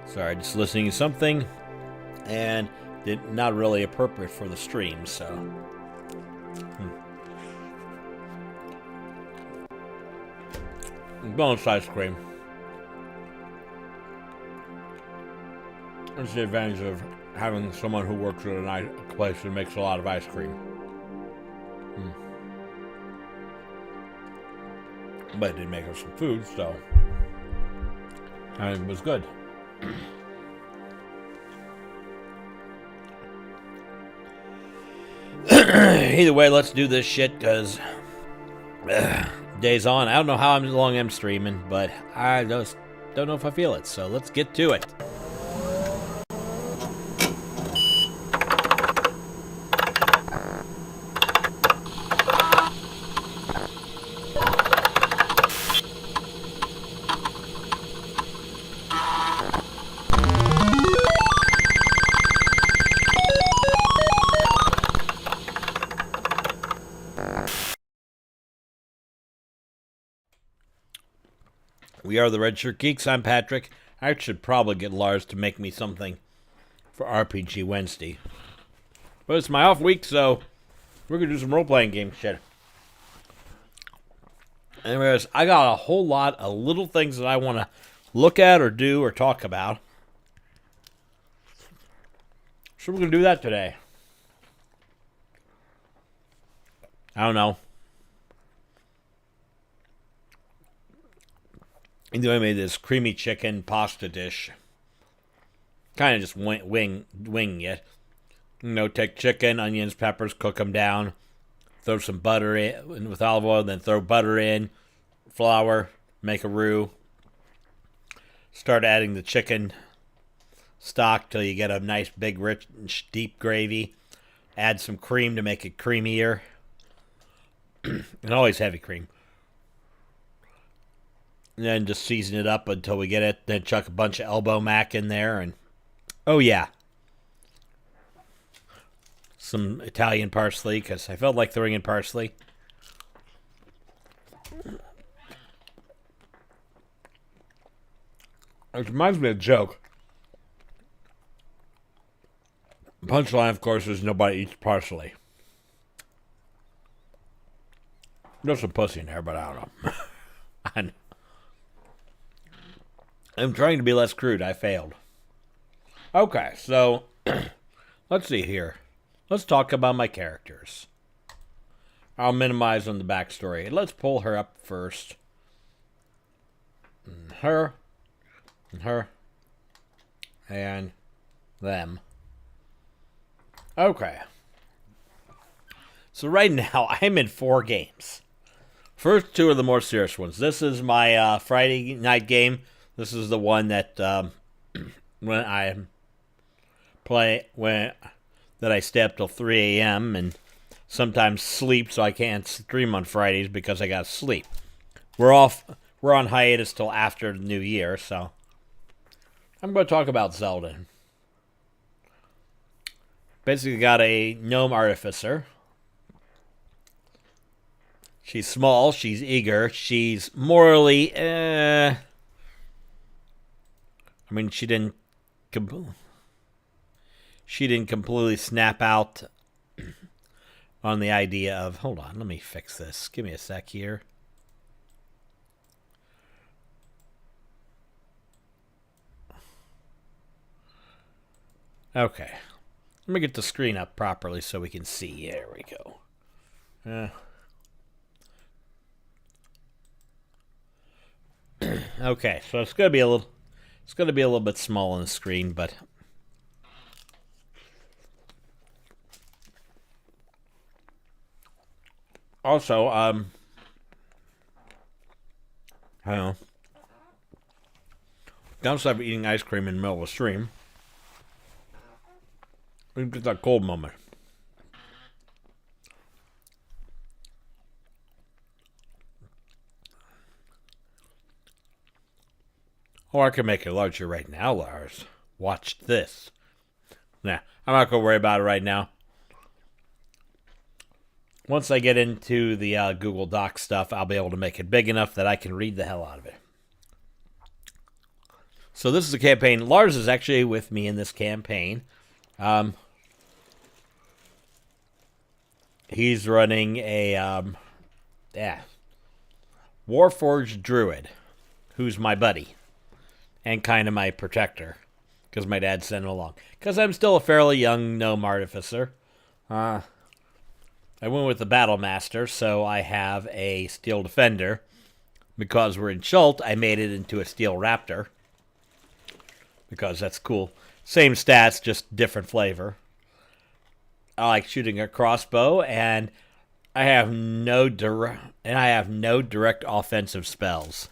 Sorry, just listening to something, and not really appropriate for the stream, so. Bonus ice cream. That's the advantage of having someone who works at a place that makes a lot of ice cream. But it did make us some food, so. And it was good. Either way, let's do this shit, because days on. I don't know how long I'm streaming, but I just don't know if I feel it, so let's get to it. We are the Red Shirt Geeks. I'm Patrick. I should probably get Lars to make me something for RPG Wednesday. But it's my off week, so we're going to do some role-playing game shit. Anyways, I got a whole lot of little things that I want to look at or do or talk about. So we're going to do that today. I don't know. I made this creamy chicken pasta dish. Kind of just wing it. Take chicken, onions, peppers, cook them down. Throw some butter in with olive oil, then throw butter in, flour, make a roux. Start adding the chicken stock till you get a nice, big, rich, deep gravy. Add some cream to make it creamier. And always heavy cream. And then just season it up until we get it. Then chuck a bunch of elbow mac in there. And oh, yeah. Some Italian parsley, because I felt like throwing in parsley. It reminds me of a joke. Punchline, of course, is nobody eats parsley. There's some pussy in there, but I don't know. I'm trying to be less crude. I failed. Okay, so let's see here. Let's talk about my characters. I'll minimize on the backstory. Let's pull her up first. Her, and them. Okay. So right now, I'm in 4 games. First 2 are the more serious ones. This is my Friday night game. This is the one that when I stay up till 3 a.m. and sometimes sleep, so I can't stream on Fridays because I got to sleep. We're on hiatus till after the new year, so I'm going to talk about Zelda. Basically got a gnome artificer. She's small, she's eager, she's morally, I mean, she didn't completely snap out on the idea of, hold on, let me fix this. Give me a sec here. Okay. Let me get the screen up properly so we can see. There we go. Okay, so it's going to be a little bit small on the screen, but also, I don't know. Downside of eating ice cream in the middle of a stream, you get that cold moment. Or I can make it larger right now, Lars. Watch this. Nah, I'm not going to worry about it right now. Once I get into the Google Docs stuff, I'll be able to make it big enough that I can read the hell out of it. So this is a campaign. Lars is actually with me in this campaign. He's running a Warforged Druid, who's my buddy and kind of my protector, because my dad sent him along. Because I'm still a fairly young gnome artificer. I went with the Battle Master, so I have a Steel Defender. Because we're in Schult, I made it into a Steel Raptor. Because that's cool. Same stats, just different flavor. I like shooting a crossbow, and I have no direct offensive spells.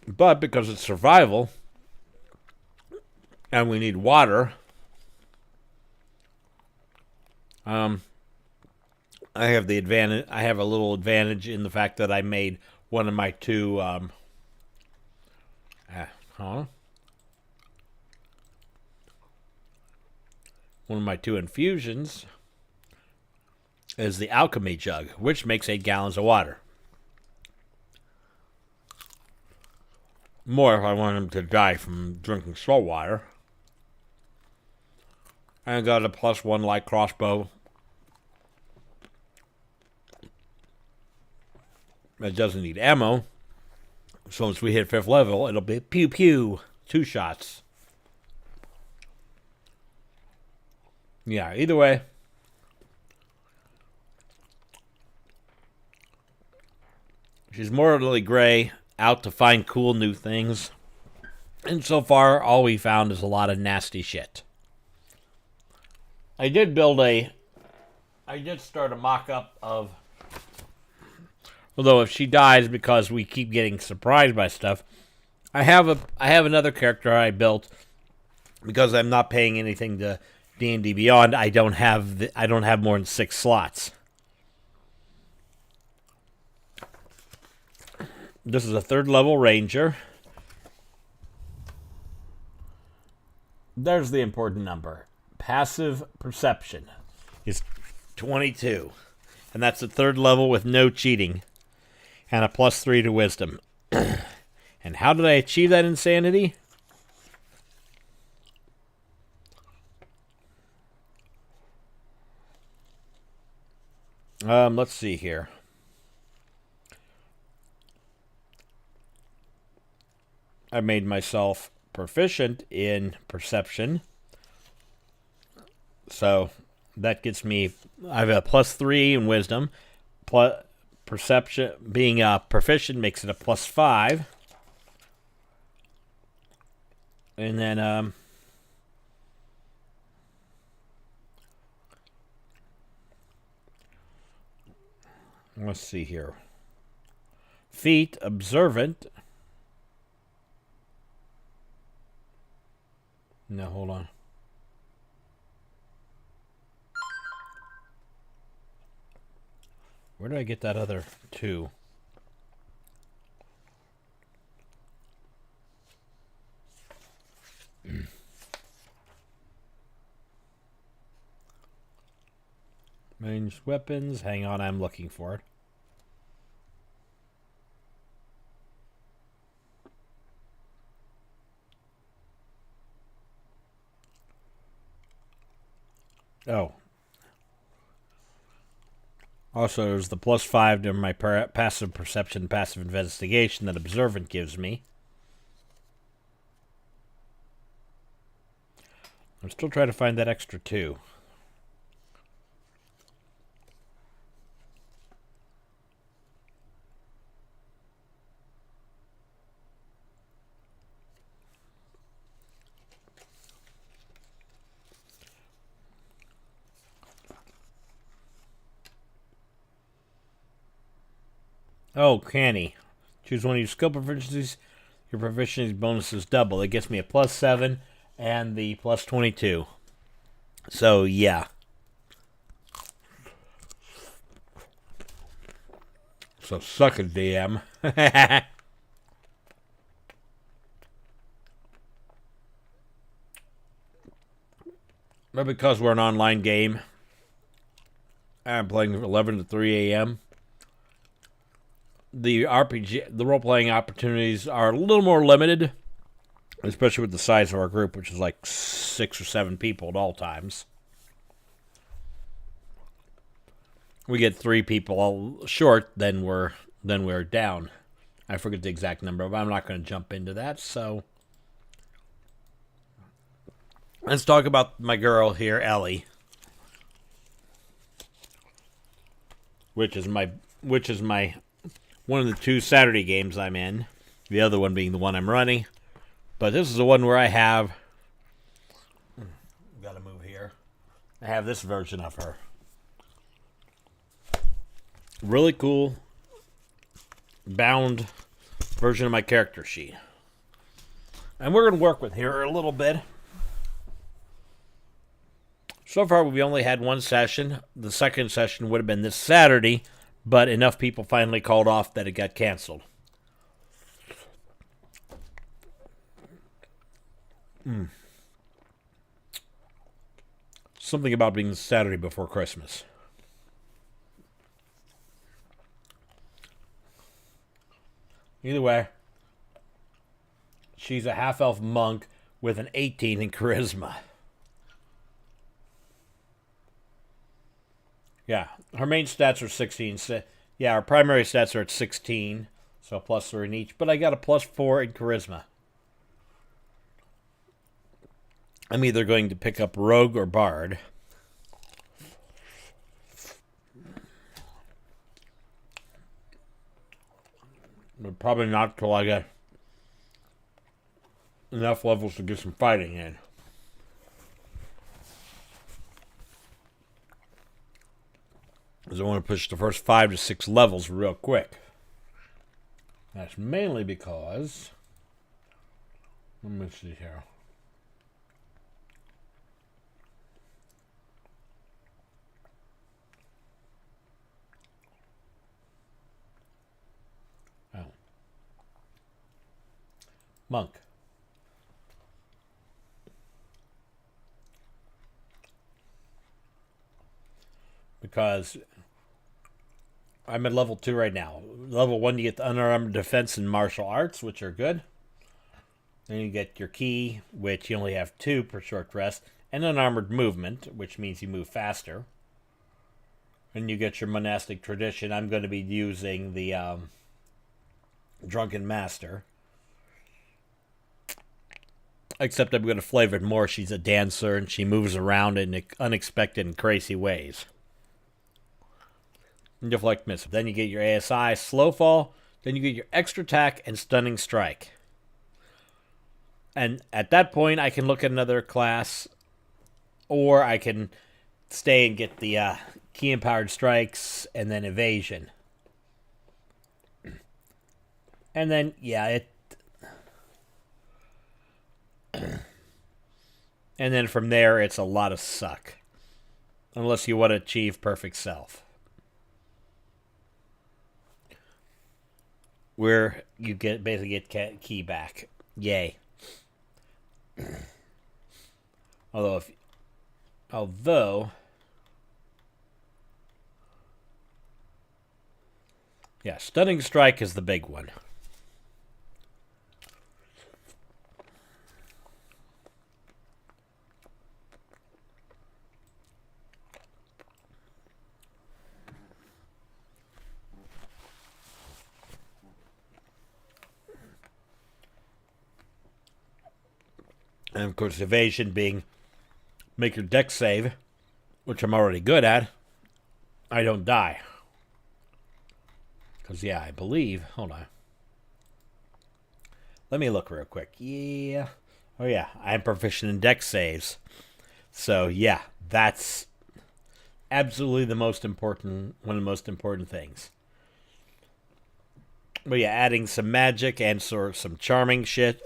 But because it's survival, and we need water, I have the advantage. I have a little advantage in the fact that I made one of my two. One of my two infusions is the alchemy jug, which makes 8 gallons of water. More if I want him to die from drinking salt water. I got a +1 light crossbow. It doesn't need ammo. So once we hit 5th level, it'll be pew pew. 2 shots. Yeah, either way. She's mortally gray, out to find cool new things. And so far, all we found is a lot of nasty shit. I did start a mock-up of... Although if she dies because we keep getting surprised by stuff, I have another character I built because I'm not paying anything to D&D Beyond. I don't have more than 6 slots. This is a 3rd level ranger. There's the important number. Passive perception is 22. And that's the 3rd level with no cheating. And a +3 to wisdom. And how did I achieve that insanity? Let's see here. I made myself proficient in perception. So that gets me... I have a +3 in wisdom. Perception, being proficient, makes it a +5. And then... let's see here. Feat, observant... No, hold on. Where did I get that other 2? Ranged weapons. Hang on, I'm looking for it. Oh. Also, there's the +5 to my passive perception, passive investigation that observant gives me. I'm still trying to find that extra 2. Oh, canny. Choose one of your skill proficiencies. Your proficiency bonus is double. It gets me a +7 and the +22. So, yeah. So, suck it, DM. But because we're an online game, I'm playing 11 to 3 a.m. The role-playing opportunities are a little more limited, especially with the size of our group, which is like 6 or 7 people at all times. We get 3 people short, then we're down. I forget the exact number, but I'm not going to jump into that. So let's talk about my girl here, Ellie, which is my one of the 2 Saturday games I'm in. The other one being the one I'm running. But this is the one where I have... Gotta move here. I have this version of her. Really cool bound version of my character sheet. And we're going to work with her a little bit. So far, we've only had 1 session. The second session would have been this Saturday, but enough people finally called off that it got canceled. Something about being Saturday before Christmas. Either way, she's a half-elf monk with an 18 in charisma. Yeah, her main stats are 16. Yeah, her primary stats are at 16, so a +3 in each. But I got a +4 in charisma. I'm either going to pick up Rogue or Bard. But probably not till I get enough levels to get some fighting in. Because I want to push the first 5 to 6 levels real quick. That's mainly because... Let me see here. Oh. Monk. Because I'm at level 2 right now. Level 1, you get the unarmed defense and martial arts, which are good. Then you get your key, which you only have 2 per short rest, and unarmored movement, which means you move faster. And you get your monastic tradition. I'm going to be using the Drunken Master. Except I'm going to flavor it more. She's a dancer, and she moves around in unexpected and crazy ways. Deflect missile. Then you get your ASI, slow fall. Then you get your extra attack and stunning strike. And at that point, I can look at another class, or I can stay and get the key empowered strikes and then evasion. And then, yeah, it. And then from there, it's a lot of suck. Unless you want to achieve perfect self. Where you basically get key back. Yay. Although, yeah, stunning strike is the big one. And of course, evasion being make your dex save, which I'm already good at. I don't die. Because, yeah, I believe. Hold on. Let me look real quick. Yeah. Oh, yeah. I'm proficient in dex saves. So, yeah, that's absolutely the most important, one of the most important things. But, yeah, adding some magic and sort of some charming shit.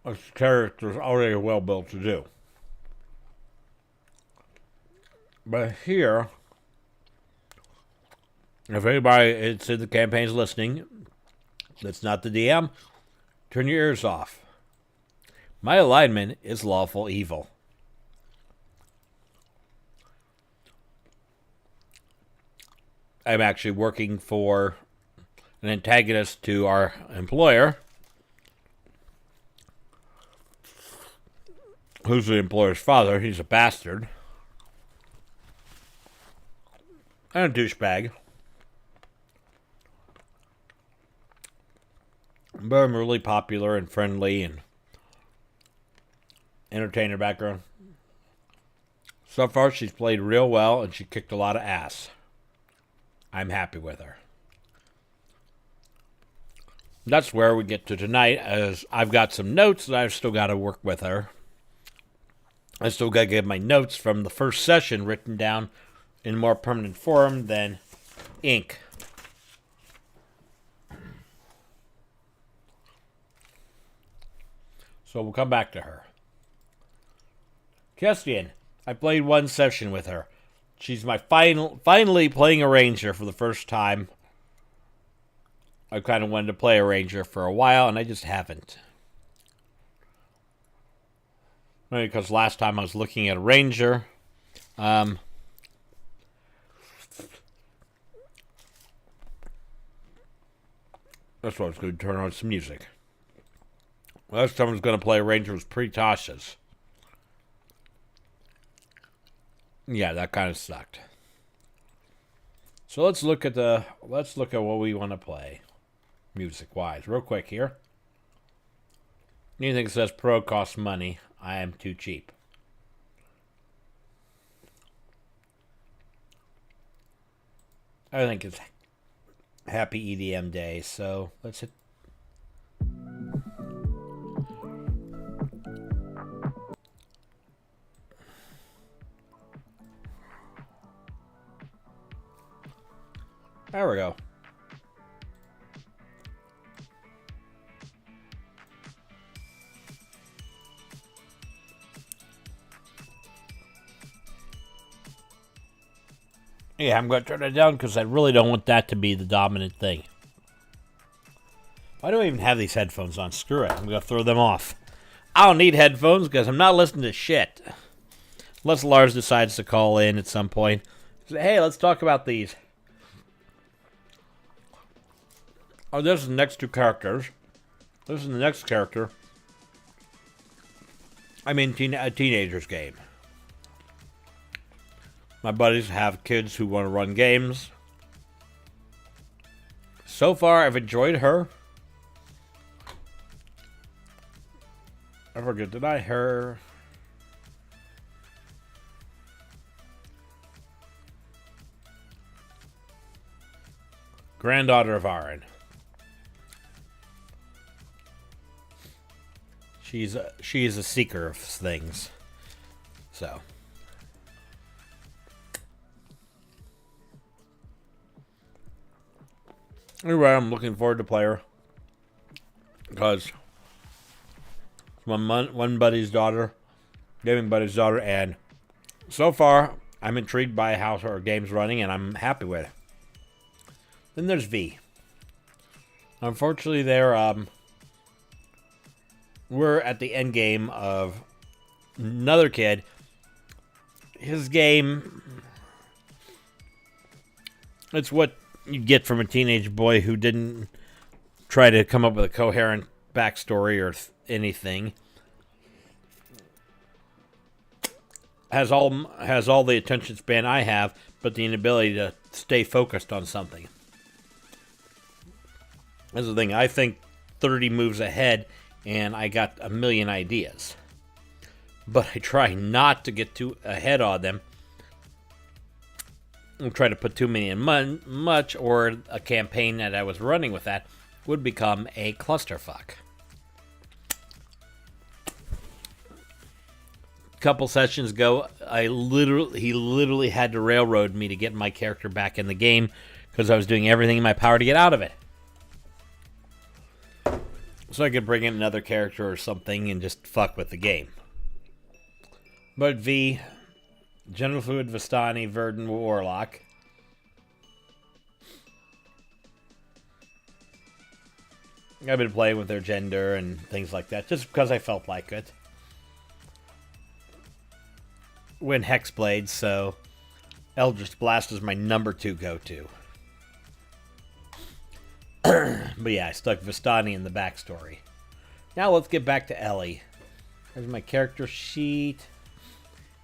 This character's already well built to do. But here, if anybody it's in the campaign's listening, that's not the DM, turn your ears off. My alignment is lawful evil. I'm actually working for an antagonist to our employer, who's the employer's father. He's a bastard. And a douchebag. But I'm really popular and friendly and entertainer background. So far, she's played real well and she kicked a lot of ass. I'm happy with her. That's where we get to tonight, as I've got some notes that I've still got to work with her. I still got to get my notes from the first session written down in more permanent form than ink. So we'll come back to her. Kestian. I played one session with her. She's my finally playing a ranger for the first time. I kind of wanted to play a ranger for a while, and I just haven't. Maybe because last time I was looking at a ranger. That's why I was going to turn on some music. Last time I was going to play a ranger was pre-Tasha's. Yeah, that kind of sucked. So let's look at what we want to play, music-wise, real quick here. Anything that says pro costs money. I am too cheap. I think it's Happy EDM Day, so let's hit. There we go. Yeah, I'm going to turn it down because I really don't want that to be the dominant thing. Why do I even have these headphones on? Screw it. I'm going to throw them off. I don't need headphones because I'm not listening to shit. Unless Lars decides to call in at some point. Say, hey, let's talk about these. Oh, this is the next two characters. This is the next character. I'm in a teenager's game. My buddies have kids who want to run games. So far, I've enjoyed her. I forget, did I her? Granddaughter of Aaron. She's a seeker of things. So. Anyway, I'm looking forward to play her. Because one buddy's daughter, gaming buddy's daughter, and so far, I'm intrigued by how her game's running, and I'm happy with it. Then there's V. Unfortunately, we're at the end game of another kid. His game, it's what you get from a teenage boy who didn't try to come up with a coherent backstory or anything. Has all the attention span I have, but the inability to stay focused on something. That's the thing. I think 30 moves ahead, and I got a million ideas. But I try not to get too ahead on them. And try to put too many in much, or a campaign that I was running with that would become a clusterfuck. A couple sessions ago, he literally had to railroad me to get my character back in the game because I was doing everything in my power to get out of it. So I could bring in another character or something and just fuck with the game. But V, General Fluid, Vistani, Verdun, Warlock. I've been playing with their gender and things like that, just because I felt like it. Win Hexblade, so Eldritch Blast is my number 2 go-to. But yeah, I stuck Vistani in the backstory. Now let's get back to Ellie. There's my character sheet.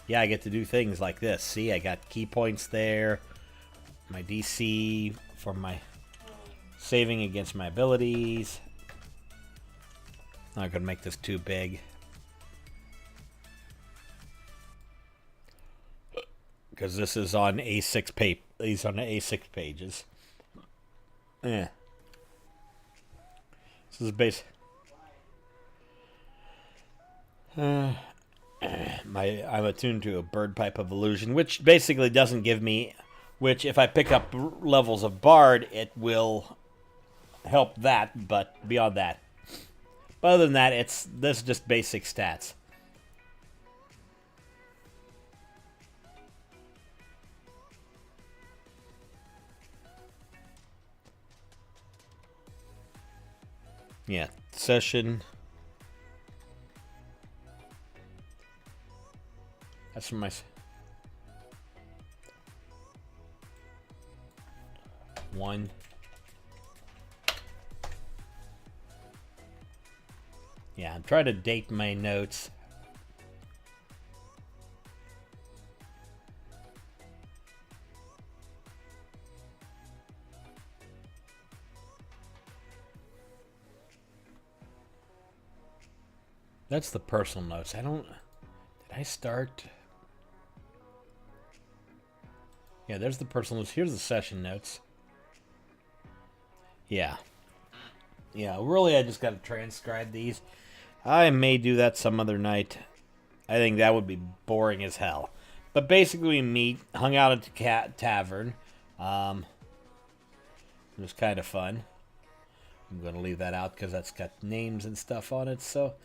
Yeah, I get to do things like this. See, I got key points there. My DC for my saving against my abilities. Not gonna make this too big. Because this is on A6 page. These on the A6 pages. Yeah. This is base. I'm attuned to a bird pipe of illusion, which basically doesn't give me. Which, if I pick up levels of Bard, it will help that. But beyond that, but other than that, this is just basic stats. Yeah, session. That's from my. One. Yeah, I'm trying to date my notes. That's the personal notes. Did I start? Yeah, there's the personal notes. Here's the session notes. Yeah. Yeah, really, I just got to transcribe these. I may do that some other night. I think that would be boring as hell. But basically, we hung out at the tavern. It was kind of fun. I'm going to leave that out because that's got names and stuff on it, so...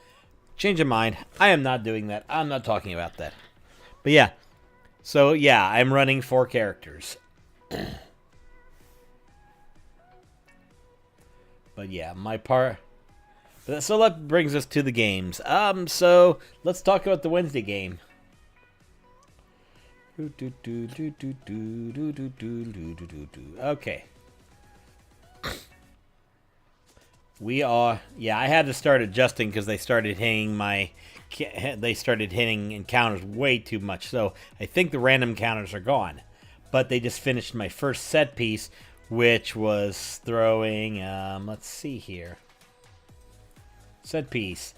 Change of mind. I am not doing that. I'm not talking about that. But yeah. So yeah, I'm running 4 characters. But yeah, my part. So that brings us to the games. So let's talk about the Wednesday game. Okay. I had to start adjusting because they started hitting encounters way too much. So I think the random counters are gone. But they just finished my first set piece, which was throwing, let's see here. Set piece.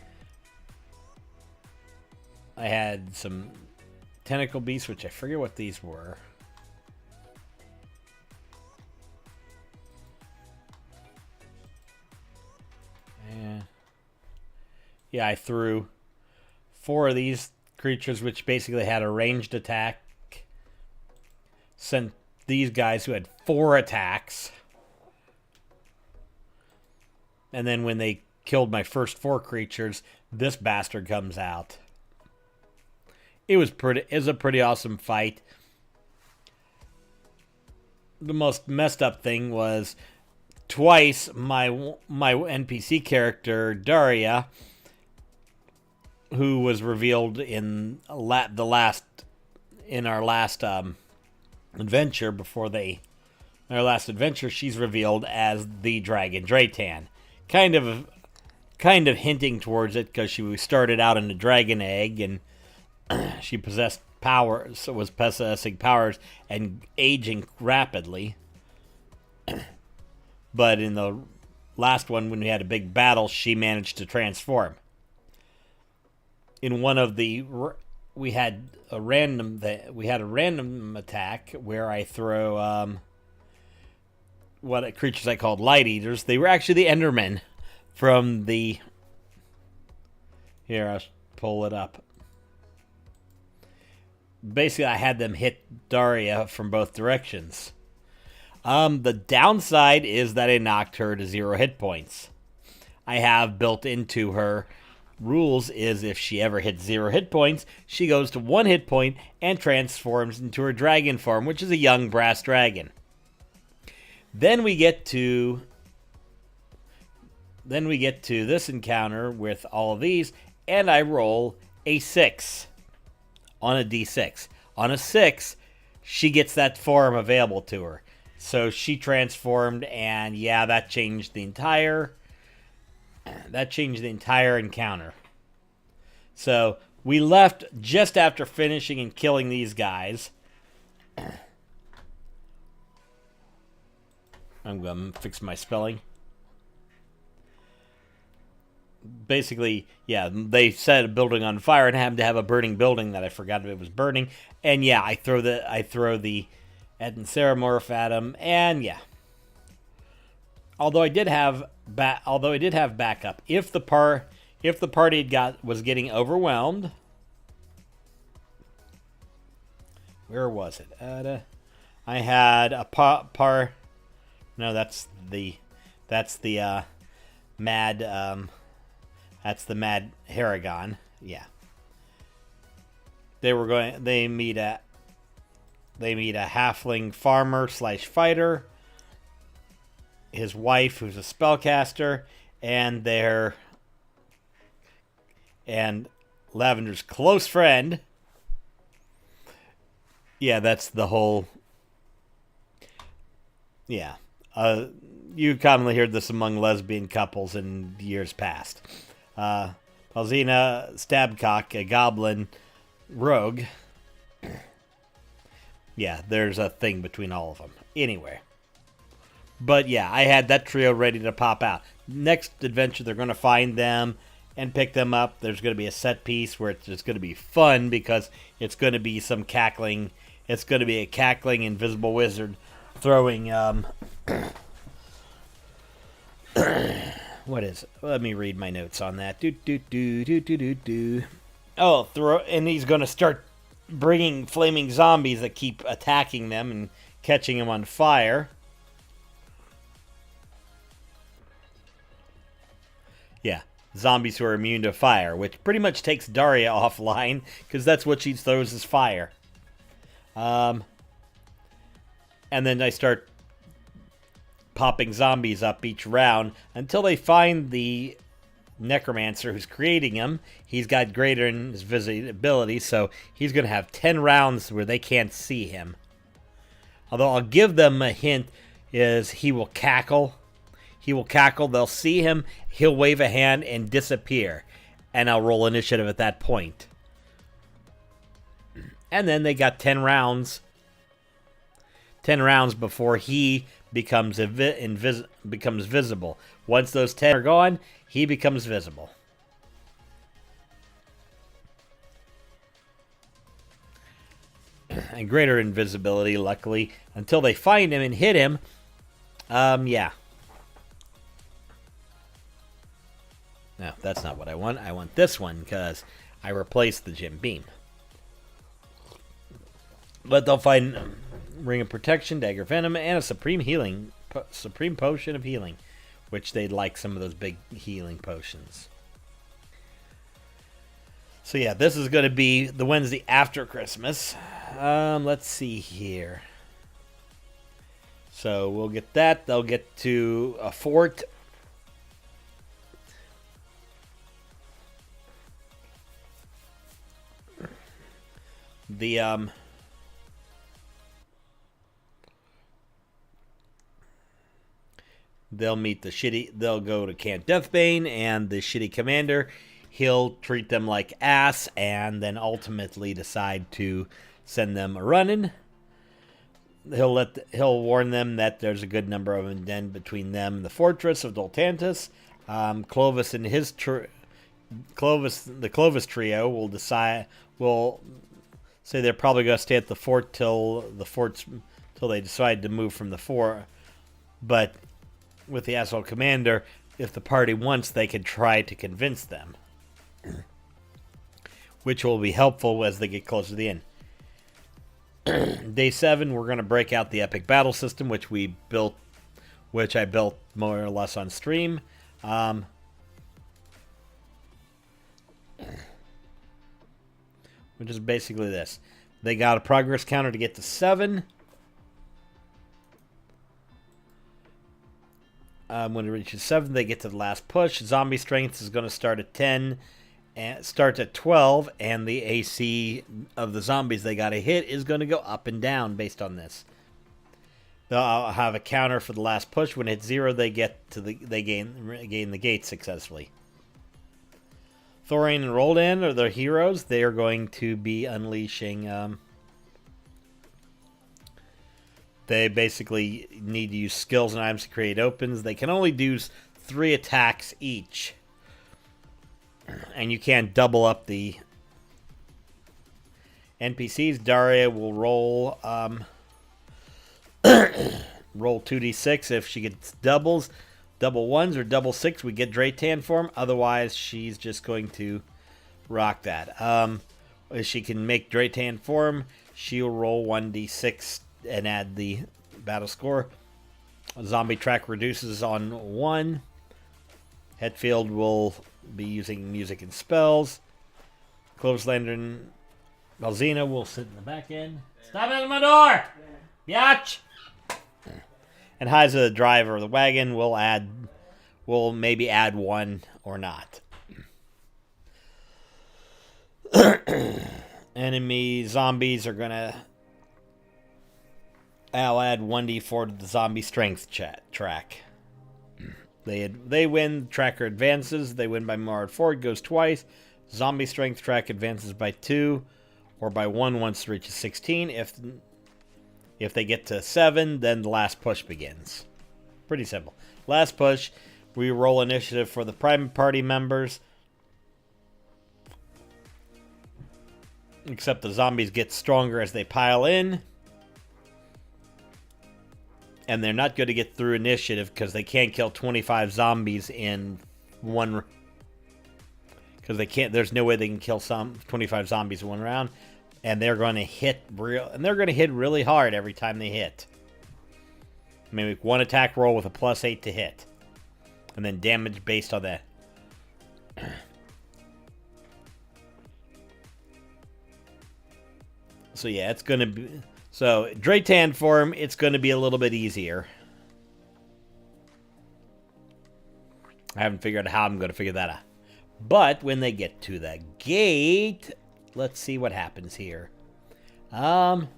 I had some tentacle beasts, which I forget what these were. Yeah, I threw 4 of these creatures, which basically had a ranged attack. Sent these guys who had 4 attacks. And then when they killed my first 4 creatures, this bastard comes out. It was a pretty awesome fight. The most messed up thing was twice my NPC character Daria, who was revealed in our last adventure our last adventure, she's revealed as the Dragon Draytan. Kind of hinting towards it because she started out in a dragon egg and she possessed powers, was possessing powers and aging rapidly. But in the last one, when we had a big battle, she managed to transform. In one of we had a random attack where I throw creatures I called light eaters. They were actually the Endermen from the. Here, I'll pull it up. Basically, I had them hit Daria from both directions. The downside is that I knocked her to 0 hit points. I have built into her rules is if she ever hits 0 hit points, she goes to 1 hit point and transforms into her dragon form, which is a young brass dragon. Then we get to this encounter with all of these, and I roll a 6 on a d6. On a 6, she gets that form available to her. So she transformed, and yeah, that changed the entire encounter. So we left just after finishing and killing these guys. I'm going to fix my spelling. Basically, yeah, they set a building on fire and happened to have a burning building that I forgot it was burning. And yeah, I throw the Ed and Ceramorph at him, and yeah. Although I did have backup, if the party was getting overwhelmed, where was it? I had a par. No, that's the mad. That's the mad Haragon. Yeah. They meet a halfling farmer / fighter, his wife who's a spellcaster, and Lavender's close friend. Yeah, that's the whole. Yeah. You commonly heard this among lesbian couples in years past. Palzina Stabcock, a goblin rogue. Yeah, there's a thing between all of them. Anyway. But yeah, I had that trio ready to pop out. Next adventure, they're going to find them and pick them up. There's going to be a set piece where it's just going to be fun because it's going to be some cackling. It's going to be a cackling invisible wizard throwing what is it? Let me read my notes on that. And he's going to start bringing flaming zombies that keep attacking them and catching them on fire. Yeah, zombies who are immune to fire, which pretty much takes Daria offline because that's what she throws as fire. And then I start popping zombies up each round until they find the necromancer who's creating them. He's got greater in his visibility, so he's going to have 10 rounds where they can't see him. Although I'll give them a hint, is he will cackle. He will cackle, they'll see him, he'll wave a hand and disappear. And I'll roll initiative at that point. And then they got 10 rounds. 10 rounds before he becomes visible. Once those 10 are gone, he becomes visible. And greater invisibility, luckily, until they find him and hit him. Yeah. No, that's not what I want. I want this one because I replaced the Jim Beam. But they'll find Ring of Protection, Dagger Venom, and a Supreme Potion of Healing, which they'd like some of those big healing potions. So yeah, this is going to be the Wednesday after Christmas. Let's see here. So we'll get that. They'll get to a fort. They'll meet they'll go to Camp Deathbane, and the shitty commander, he'll treat them like ass, and then ultimately decide to send them a running. He'll warn them that there's a good number of them then between them and the fortress of Doltantus. Clovis and the Clovis trio will say they're probably going to stay at the fort till they decide to move from the fort. But with the asshole commander, if the party wants, they can try to convince them, which will be helpful as they get closer to the end. Day 7, we're going to break out the epic battle system, which I built more or less on stream. Which is basically this. They got a progress counter to get to 7. When it reaches 7, they get to the last push. Zombie strength is going to start at 10, and start at 12, and the AC of the zombies they got to hit is going to go up and down based on this. They'll have a counter for the last push. When it hits 0, they gain the gate successfully. Thorin and Roldan are their heroes. They are going to be unleashing. They basically need to use skills and items to create opens. They can only do 3 attacks each, and you can't double up the NPCs. Daria will roll roll 2d6 if she gets doubles. Double ones or double six, we get Draytan form. Otherwise, she's just going to rock that. If she can make Draytan form, she'll roll 1d6 and add the battle score. Zombie track reduces on 1. Hetfield will be using music and spells. Clovis Lantern Malzina will sit in the back end. Stop at my door! Biatch! And Heiza, the driver of the wagon, will maybe add 1 or not. Enemy zombies are gonna. I'll add 1d4 to the zombie strength track. They win. Tracker advances. They win by more than 4. It goes twice. Zombie strength track advances by 2 or by 1 once it reaches 16. If they get to 7, then the last push begins. Pretty simple. Last push, we roll initiative for the prime party members. Except the zombies get stronger as they pile in. And they're not going to get through initiative because they can't kill 25 zombies in one. Because they can't. There's no way they can kill 25 zombies in one round. And they're going to hit really hard every time they hit. Maybe 1 attack roll with a +8 to hit. And then damage based on that. So yeah, it's going to be... So, Draytan form, it's going to be a little bit easier. I haven't figured out how I'm going to figure that out. But when they get to the gate... Let's see what happens here. Oh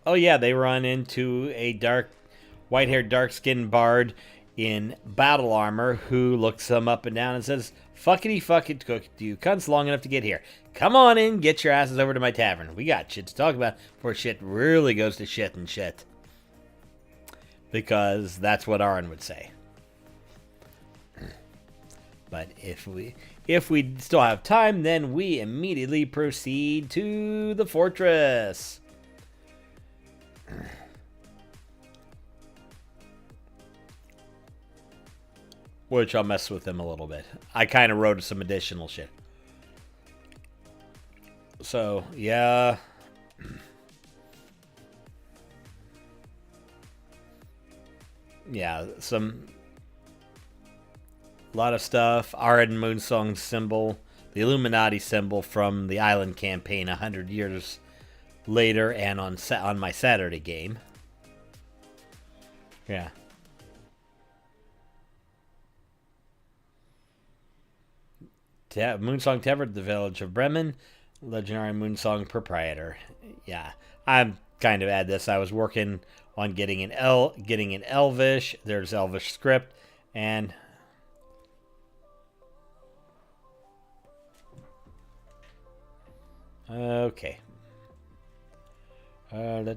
yeah, they run into a white-haired, dark-skinned bard in battle armor who looks them up and down and says, "Fuckity fuckity cook, you cunts long enough to get here. Come on in, get your asses over to my tavern. We got shit to talk about before shit really goes to shit and shit." Because that's what Arin would say. But if we still have time, then we immediately proceed to the fortress. Which I'll mess with them a little bit. I kind of wrote some additional shit. So, yeah. Yeah, a lot of stuff. Arid Moonsong symbol. The Illuminati symbol from the Island campaign 100 years later and on my Saturday game. Yeah. Moonsong Tavern, the village of Bremen. Legendary Moonsong proprietor. Yeah. I'm kind of at this. I was working on getting an Elvish. There's Elvish script. And... okay. Let's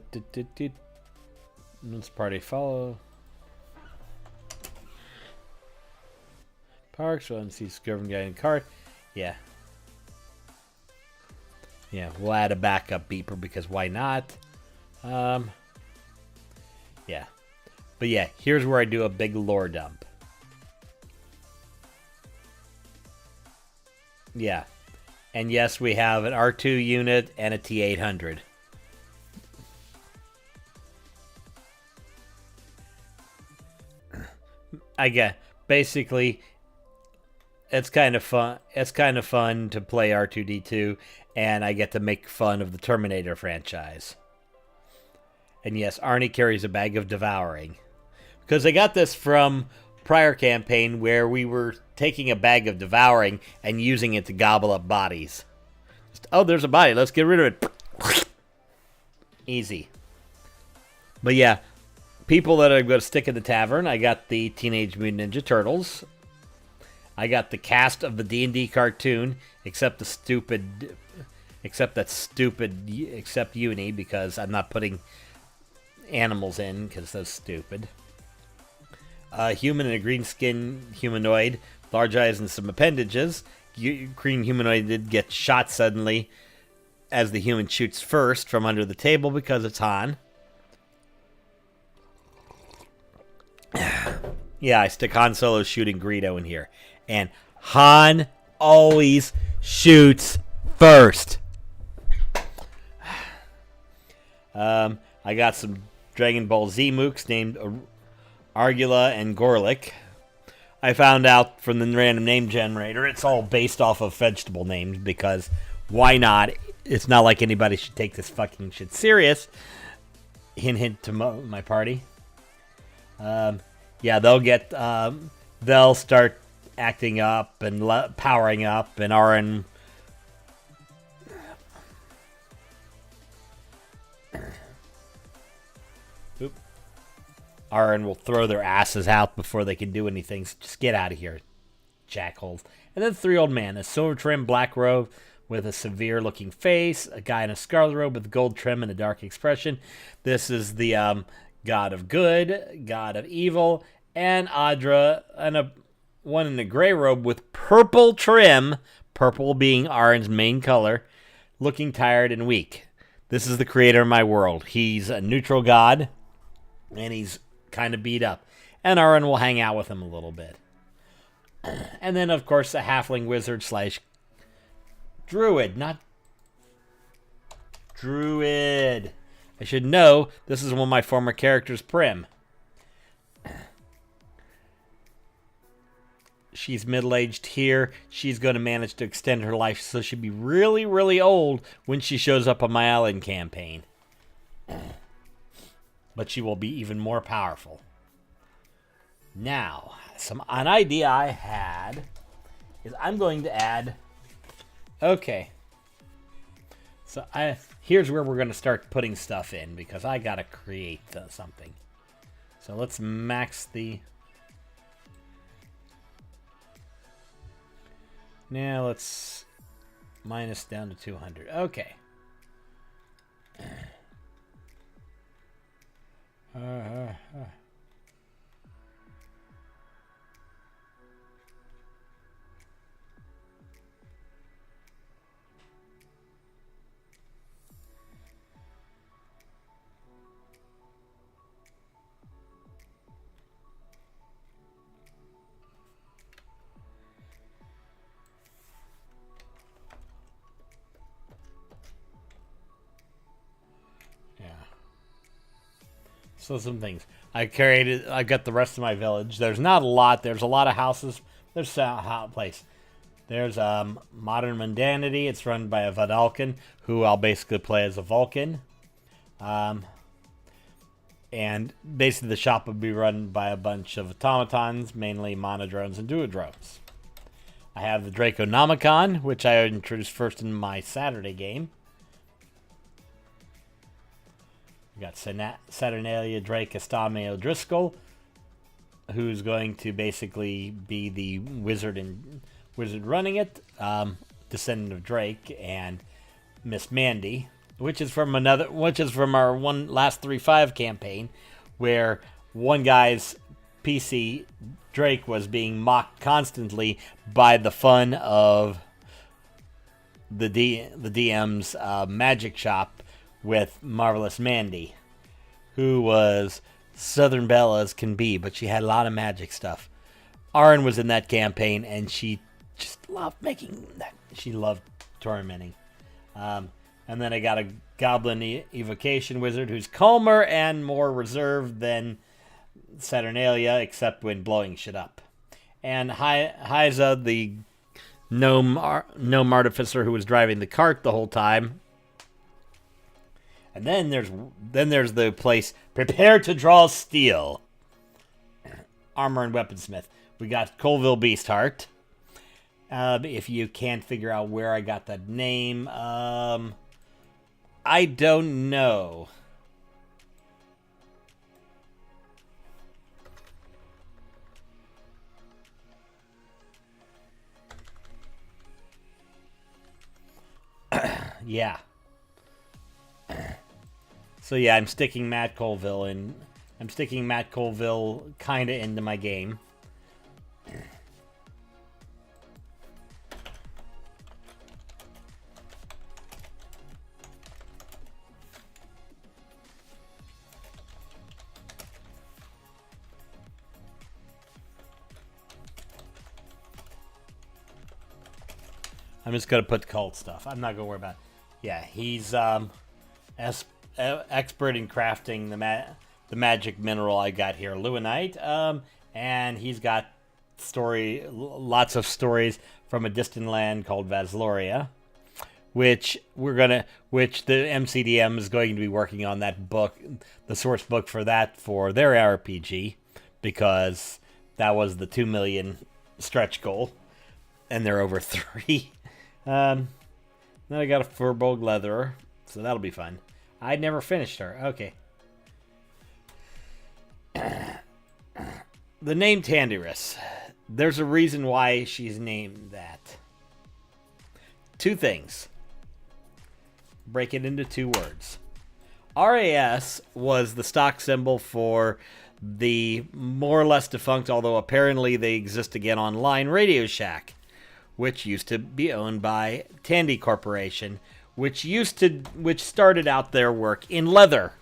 party follow. Parks, we'll see Skirvin guy in cart. Yeah. Yeah, we'll add a backup beeper because why not? Yeah. But yeah, here's where I do a big lore dump. Yeah. And yes, we have an R2 unit and a T800. I get basically it's kind of fun. It's kind of fun to play R2D2 and I get to make fun of the Terminator franchise. And yes, Arnie carries a bag of devouring. Because I got this from prior campaign where we were taking a bag of devouring and using it to gobble up bodies. Just, oh, there's a body. Let's get rid of it. Easy. But yeah, people that are going to stick in the tavern, I got the Teenage Mutant Ninja Turtles. I got the cast of the D&D cartoon, except Uni, because I'm not putting animals in, because that's stupid. Human and a green skin humanoid, large eyes and some appendages. Green humanoid did get shot suddenly as the human shoots first from under the table because it's Han. Yeah, I stick Han Solo shooting Greedo in here. And Han always shoots first. I got some Dragon Ball Z mooks named Argula and Gorlick. I found out from the random name generator it's all based off of vegetable names, because why not? It's not like anybody should take this fucking shit serious. Hint, hint to my party. Yeah, they'll start acting up and powering up, and Aaron. Aaron will throw their asses out before they can do anything. So just get out of here, jackholes. And then 3 old men, a silver trim black robe with a severe looking face, a guy in a scarlet robe with gold trim and a dark expression. This is the god of good, god of evil, and Audra, and one in a gray robe with purple trim, purple being Aaron's main color, looking tired and weak. This is the creator of my world. He's a neutral god, and he's kind of beat up. And Aaron will hang out with him a little bit. And then, of course, a halfling wizard / druid, not druid. I should know, this is one of my former characters, Prim. She's middle-aged here. She's going to manage to extend her life, so she'll be really, really old when she shows up on my Island campaign. But she will be even more powerful. Now, an idea I had is I'm going to add... Okay. So here's where we're going to start putting stuff in, because I got to create something. So let's max the... Now let's minus down to 200. Okay. So some things. I got the rest of my village. There's not a lot. There's a lot of houses. There's a place. There's Modern Mundanity. It's run by a Vadalkan, who I'll basically play as a Vulcan. And basically the shop would be run by a bunch of automatons, mainly monodrones and duodrones. I have the Draconomicon, which I introduced first in my Saturday game. We got Saturnalia Drake Estame O'Driscoll, who's going to basically be the wizard running it, descendant of Drake, and Miss Mandy, which is from our last 3.5 campaign, where one guy's PC Drake was being mocked constantly by the fun of the DM's magic shop with Marvelous Mandy, who was Southern Belle as can be, but she had a lot of magic stuff. Aaron was in that campaign, and she just loved making that. She loved tormenting. And then I got a Goblin Evocation Wizard who's calmer and more reserved than Saturnalia, except when blowing shit up. And Hyza, the gnome artificer who was driving the cart the whole time. And then there's the place, prepare to draw steel. Armor and weaponsmith. We got Colville Beastheart. If you can't figure out where I got that name, I don't know. Yeah. So yeah, I'm sticking Matt Colville kind of into my game. I'm just gonna put cult stuff. I'm not gonna worry about it. Yeah, he's expert in crafting the magic mineral I got here, Luanite. And he's got lots of stories from a distant land called Vasloria, which the MCDM is going to be working on that book, the source book for that for their RPG, because that was the 2 million stretch goal, and they're over 3. Then I got a Furbolg Leatherer, so that'll be fun. I never finished her. Okay. The name Tandirus. There's a reason why she's named that. 2 things. Break it into 2 words. RAS was the stock symbol for the more or less defunct, although apparently they exist again online, Radio Shack, which used to be owned by Tandy Corporation, which started out their work in leather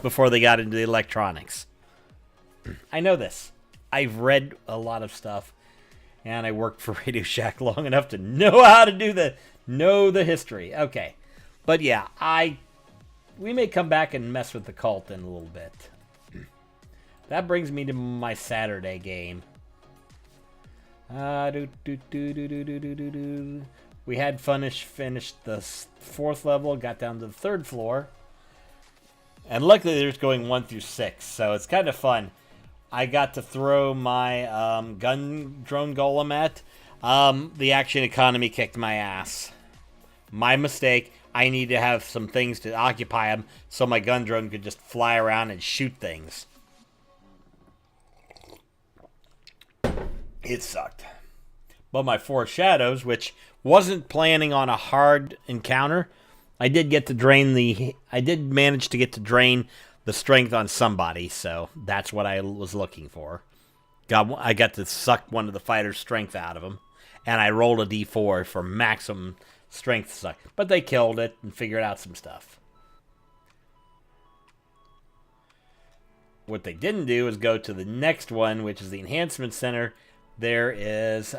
before they got into the electronics. I know this. I've read a lot of stuff, and I worked for Radio Shack long enough to know how to know the history. Okay. But yeah, we may come back and mess with the cult in a little bit. That brings me to my Saturday game. We had finished the 4th level, got down to the 3rd floor, and luckily there's going 1 through 6, so it's kind of fun. I got to throw my gun drone golem at. The action economy kicked my ass. My mistake. I need to have some things to occupy them so my gun drone could just fly around and shoot things. It sucked. But my 4 shadows, which wasn't planning on a hard encounter, I did manage to get to drain the strength on somebody, so that's what I was looking for. I got to suck one of the fighter's strength out of him, and I rolled a d4 for maximum strength suck. But they killed it and figured out some stuff. What they didn't do is go to the next one, which is the Enhancement Center. There is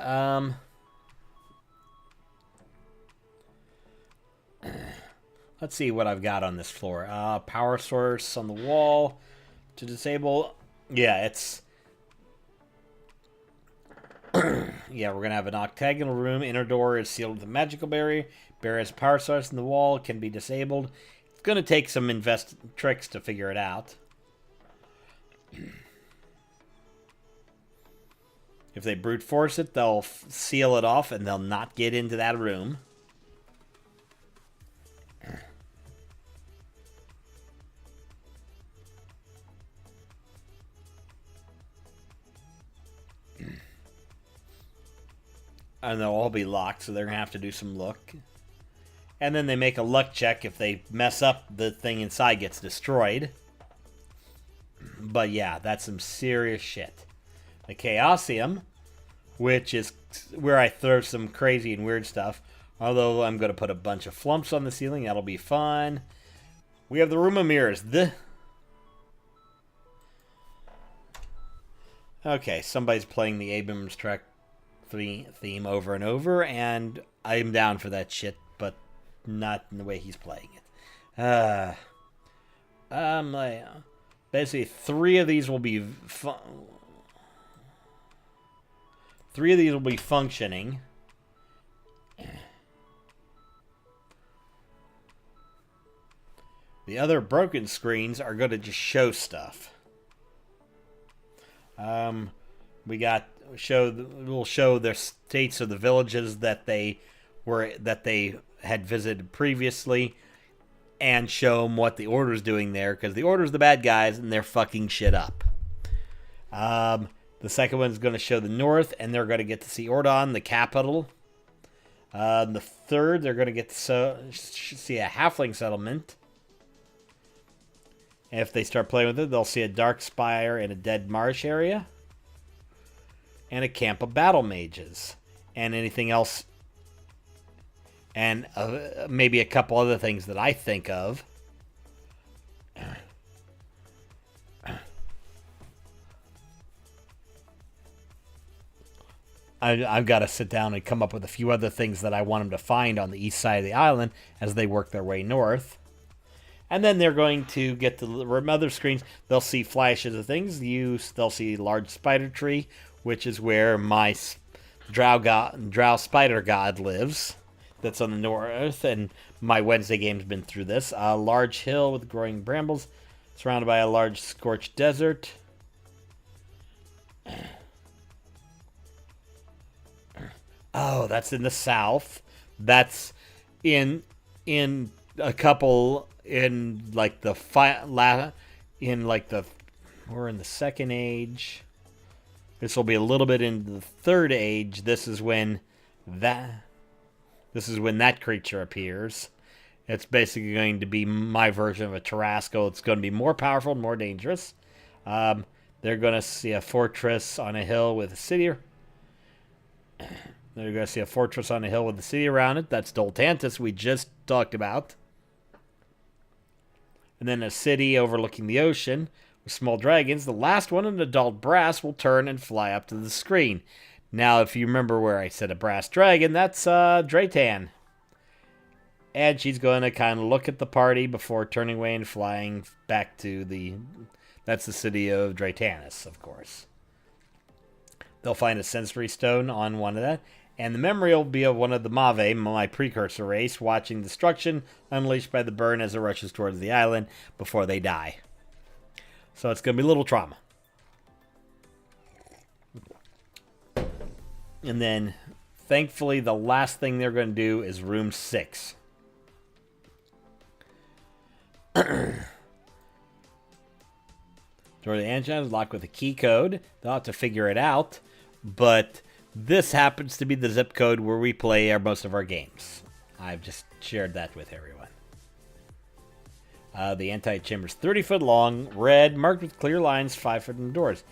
let's see what I've got on this floor. Power source on the wall to disable. Yeah, it's yeah, we're gonna have an octagonal room. Inner door is sealed with a magical barrier. Barrier has a power source in the wall, can be disabled. It's gonna take some tricks to figure it out. If they brute force it, they'll seal it off and they'll not get into that room. And they'll all be locked, so they're going to have to do some luck. And then they make a luck check. If they mess up, the thing inside gets destroyed. But yeah, that's some serious shit. The Chaosium, which is where I throw some crazy and weird stuff. Although I'm going to put a bunch of flumps on the ceiling. That'll be fun. We have the Room of Mirrors. Okay, somebody's playing the Abrams track theme over and over, and I'm down for that shit, but not in the way he's playing it. Basically, 3 of these will be functioning. The other broken screens are going to just show stuff. We'll show the states of the villages that they had visited previously, and show them what the Order's doing there, because the Order's the bad guys and they're fucking shit up. The second one's going to show the north, and they're going to get to see Ordon, the capital. The third, they're going to get to see a halfling settlement. And if they start playing with it, they'll see a dark spire in a dead marsh area. And a camp of battle mages. And anything else. And maybe a couple other things that I think of. I've got to sit down and come up with a few other things that I want them to find on the east side of the island as they work their way north. And then they're going to get to the other screens. They'll see flashes of things. They'll see large spider tree, which is where my drow spider god lives. That's on the north, and my Wednesday game's been through this. A large hill with growing brambles, surrounded by a large scorched desert. Oh, that's in the south. That's in a couple in like the we're in the second age. This will be a little bit in the third age. This is when that creature appears. It's basically going to be my version of a Tarrasque. It's going to be more powerful and more dangerous. They're going to see a fortress on a hill with a city. They're going to see a fortress on a hill with the city around it. That's Doltantis we just talked about. And then a city overlooking the ocean with small dragons. The last one, an adult brass, will turn and fly up to the screen. Now, if you remember where I said a brass dragon, that's Draytan. And she's going to kind of look at the party before turning away and flying back to that's the city of Draytanis, of course. They'll find a sensory stone on one of that. And the memory will be of one of the Mave, my precursor race, watching destruction unleashed by the burn as it rushes towards the island before they die. So it's going to be a little trauma. And then, thankfully, the last thing they're going to do is room 6. Door to the engine is locked with a key code. They'll have to figure it out. But this happens to be the zip code where we play most of our games. I've just shared that with everyone. The anti-chamber is 30 foot long, red, marked with clear lines, 5 foot in doors.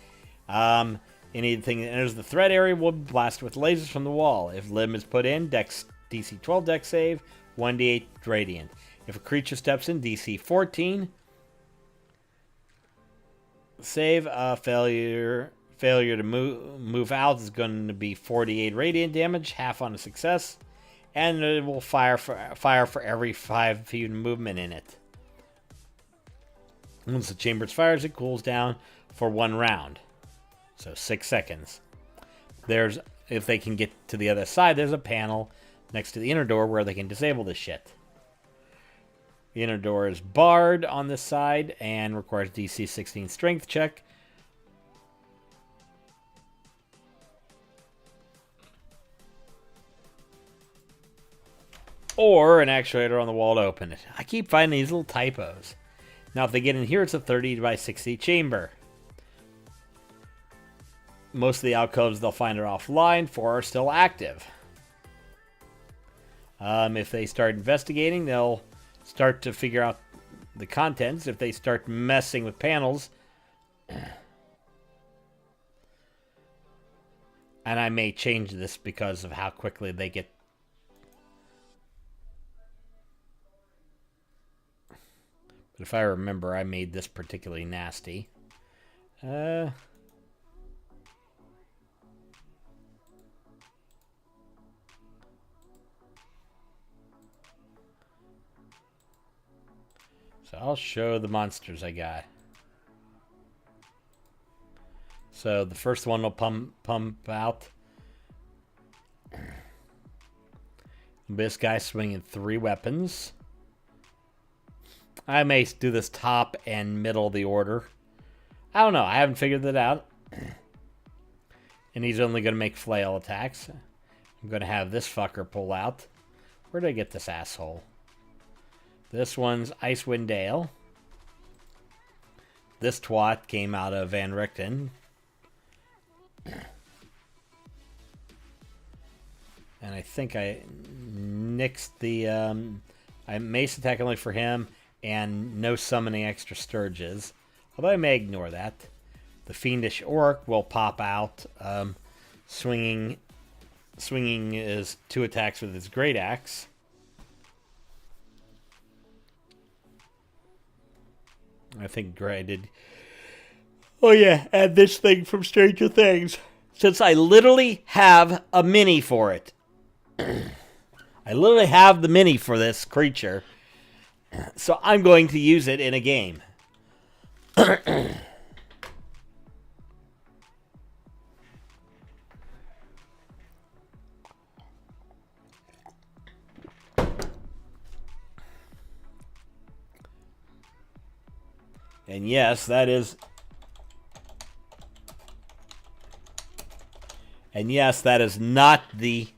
Anything that enters the threat area will be blasted with lasers from the wall. If limb is put in, DC 12 dex save, 1d8 radiant. If a creature steps in, DC 14. Save, failure to move out is going to be 48 radiant damage, half on a success, and it will fire for every 5 feet of movement in it. Once the chamber fires, it cools down for 1 round, so 6 seconds. If they can get to the other side, there's a panel next to the inner door where they can disable this shit. The inner door is barred on this side and requires DC 16 strength check. Or an actuator on the wall to open it. I keep finding these little typos. Now, if they get in here, it's a 30 by 60 chamber. Most of the alcoves, they'll find are offline. 4 are still active. If they start investigating, they'll start to figure out the contents. If they start messing with panels, and I may change this because of how quickly they get. But if I remember, I made this particularly nasty. So I'll show the monsters I got. So the first one will pump out. This guy swinging 3 weapons. I may do this top and middle of the order. I don't know. I haven't figured that out. And he's only going to make flail attacks. I'm going to have this fucker pull out. Where did I get this asshole? This one's Icewind Dale. This twat came out of Van Richten. And I think I nixed the... I mace attack only for him, and no summoning extra Sturges. Although I may ignore that. The Fiendish Orc will pop out. Swinging is 2 attacks with his Great Axe. I think I did... Oh yeah, add this thing from Stranger Things. Since I literally have a mini for it. I literally have the mini for this creature. So I'm going to use it in a game. And yes, that is... And yes, that is not the...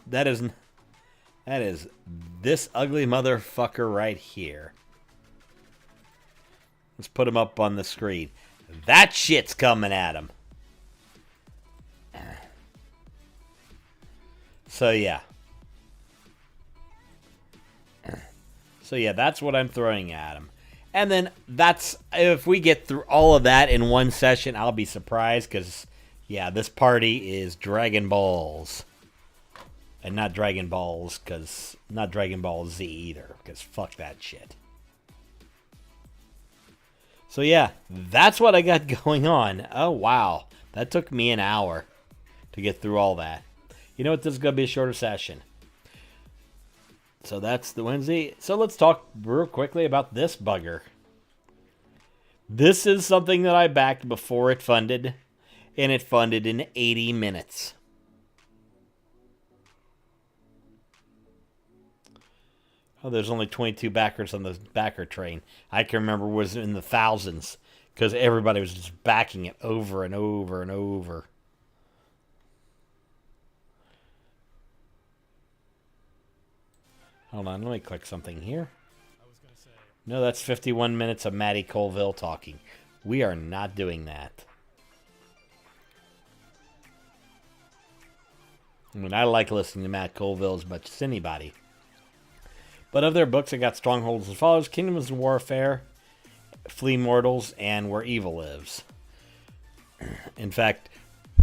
That is this ugly motherfucker right here. Let's put him up on the screen. That shit's coming at him. So yeah. That's what I'm throwing at him. And then if we get through all of that in one session, I'll be surprised because, yeah, this party is Dragon Balls. And not Dragon Balls, because not Dragon Ball Z either, because fuck that shit. So yeah, that's what I got going on. Oh wow, that took me an hour to get through all that. You know what, this is going to be a shorter session. So that's the Wednesday. So let's talk real quickly about this bugger. This is something that I backed before it funded, and it funded in 80 minutes. Oh, there's only 22 backers on the backer train. I can remember it was in the thousands because everybody was just backing it over and over and over. Hold on, let me click something here. No, that's 51 minutes of Matty Colville talking. We are not doing that. I mean, I like listening to Matt Colville as much as anybody. But of their books, I got Strongholds as follows: Kingdoms of Warfare, Flee Mortals, and Where Evil Lives. In fact,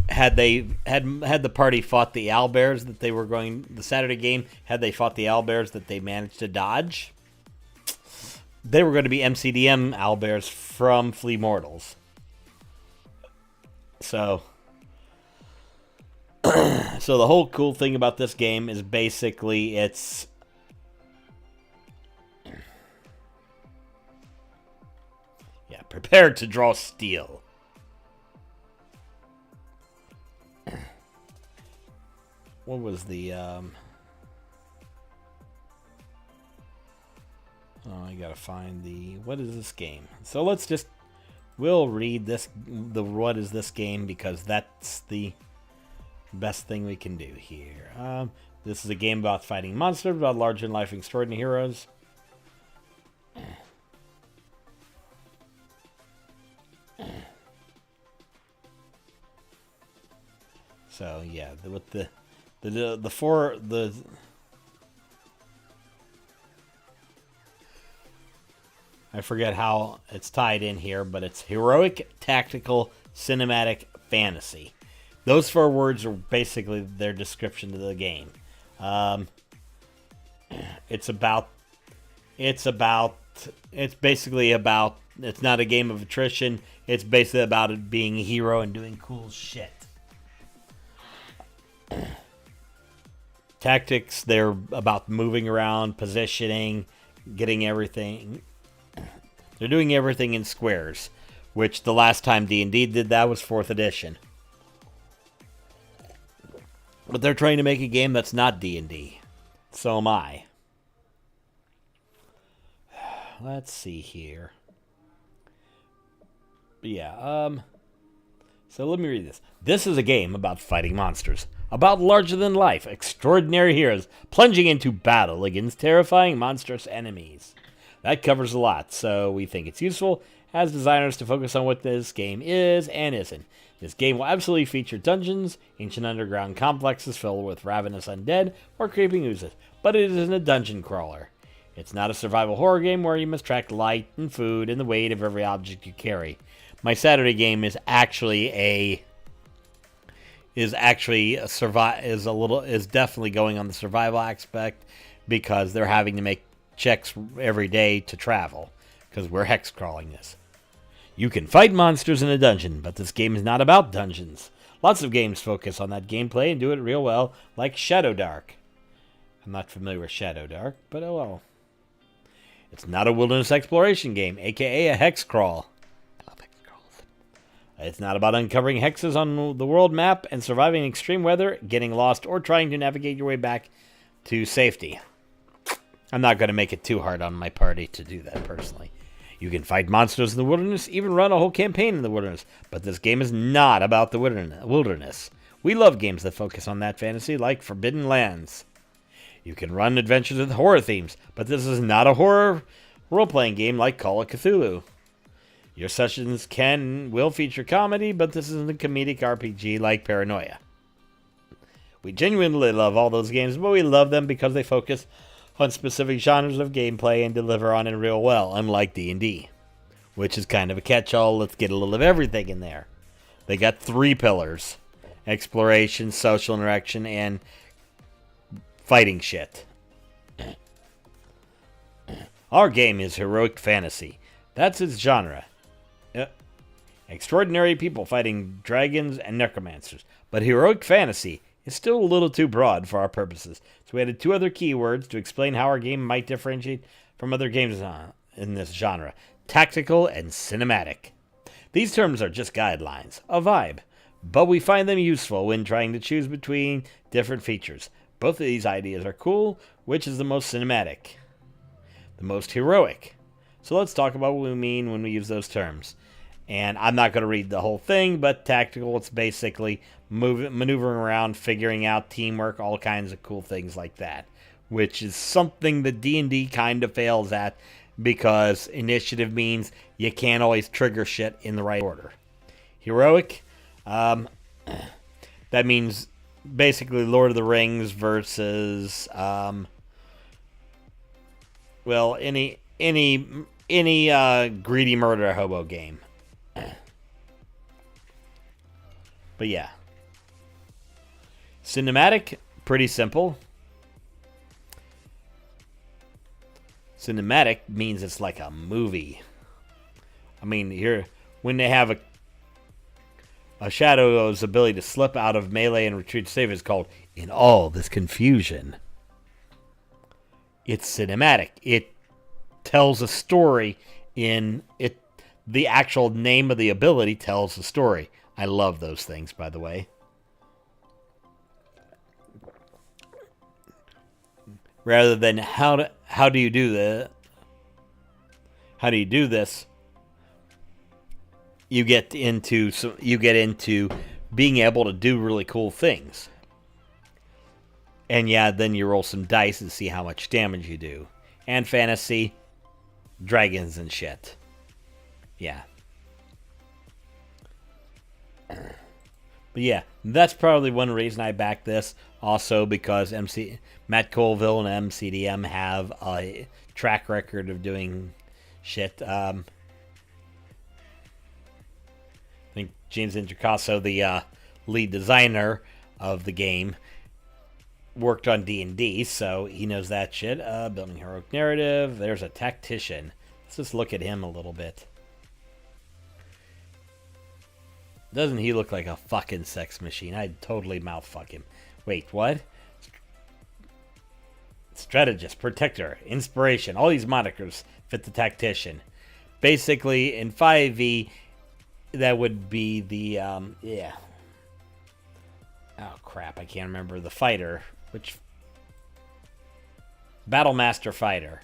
had the party fought the owlbears that they were going, the Saturday game, had they fought the owlbears that they managed to dodge, they were going to be MCDM owlbears from Flee Mortals. So the whole cool thing about this game is basically it's... Yeah, prepare to draw steel. What was the... Oh, I gotta find the... What is this game? So let's just... We'll read this... What is this game? Because that's the best thing we can do here. This is a game about fighting monsters, about larger-than-life extraordinary heroes. So yeah, with the I forget how it's tied in here, but it's heroic, tactical, cinematic, fantasy. Those 4 words are basically their description of the game. It's basically about, it's not a game of attrition. It's basically about it being a hero and doing cool shit. Tactics, they're about moving around, positioning, getting everything. They're doing everything in squares, which the last time D&D did that was 4th edition. But they're trying to make a game that's not D&D. So am I. Let's see here. Yeah, so let me read this. This is a game about fighting monsters. About larger-than-life, extraordinary heroes plunging into battle against terrifying, monstrous enemies. That covers a lot, so we think it's useful, has designers to focus on what this game is and isn't. This game will absolutely feature dungeons, ancient underground complexes filled with ravenous undead or creeping oozes, but it isn't a dungeon crawler. It's not a survival horror game where you must track light and food and the weight of every object you carry. My Saturday game is definitely going on the survival aspect because they're having to make checks every day to travel because we're hex crawling this. You can fight monsters in a dungeon, but this game is not about dungeons. Lots of games focus on that gameplay and do it real well, like Shadow Dark. I'm not familiar with Shadow Dark, but oh well. It's not a wilderness exploration game, aka a hex crawl. I love hex crawls. It's not about uncovering hexes on the world map and surviving extreme weather, getting lost, or trying to navigate your way back to safety. I'm not going to make it too hard on my party to do that personally. You can fight monsters in the wilderness, even run a whole campaign in the wilderness, but this game is not about the wilderness. We love games that focus on that fantasy, like Forbidden Lands. You can run adventures with horror themes, but this is not a horror role-playing game like Call of Cthulhu. Your sessions will feature comedy, but this isn't a comedic RPG like Paranoia. We genuinely love all those games, but we love them because they focus on specific genres of gameplay and deliver on it real well, unlike D&D, which is kind of a catch-all. Let's get a little of everything in there. They got 3 pillars: exploration, social interaction, and fighting shit. Our game is heroic fantasy. That's its genre. Extraordinary people fighting dragons and necromancers. But heroic fantasy is still a little too broad for our purposes, so we added 2 other keywords to explain how our game might differentiate from other games in this genre: tactical and cinematic. These terms are just guidelines, a vibe, but we find them useful when trying to choose between different features. Both of these ideas are cool. Which is the most cinematic? The most heroic. So let's talk about what we mean when we use those terms. And I'm not going to read the whole thing, but tactical, it's basically maneuvering around, figuring out teamwork, all kinds of cool things like that, which is something that D&D kind of fails at because initiative means you can't always trigger shit in the right order. Heroic, that means basically Lord of the Rings versus, any greedy murder hobo game. But yeah. Cinematic, pretty simple. Cinematic means it's like a movie. I mean, here, when they have a Shadow's ability to slip out of melee and retreat to save is called In All This Confusion. It's cinematic. It tells a story in it. The actual name of the ability tells the story. I love those things, by the way. Rather than how do you do this? How do you do this? You get into being able to do really cool things. And yeah, then you roll some dice and see how much damage you do. And fantasy, dragons and shit. Yeah. But yeah, that's probably one reason I back this. Also because Matt Colville and MCDM have a track record of doing shit. I think James Introcaso, the lead designer of the game, worked on D&D, so he knows that shit. Building heroic narrative. There's a tactician. Let's just look at him a little bit. Doesn't he look like a fucking sex machine? I'd totally mouthfuck him. Wait, what? Strategist, protector, inspiration. All these monikers fit the tactician. Basically, in 5e, that would be the, yeah. Oh, crap, I can't remember. The fighter, which... Battlemaster fighter,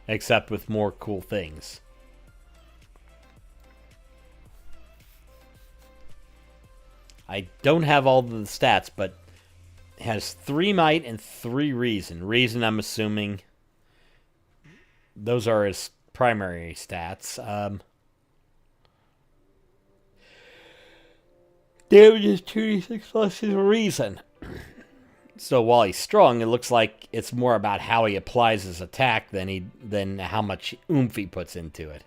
except with more cool things. I don't have all the stats, but it has 3 might and 3 reason. Reason, I'm assuming, those are his primary stats. Damage is 2d6 plus his reason. So while he's strong, it looks like it's more about how he applies his attack than how much oomph he puts into it.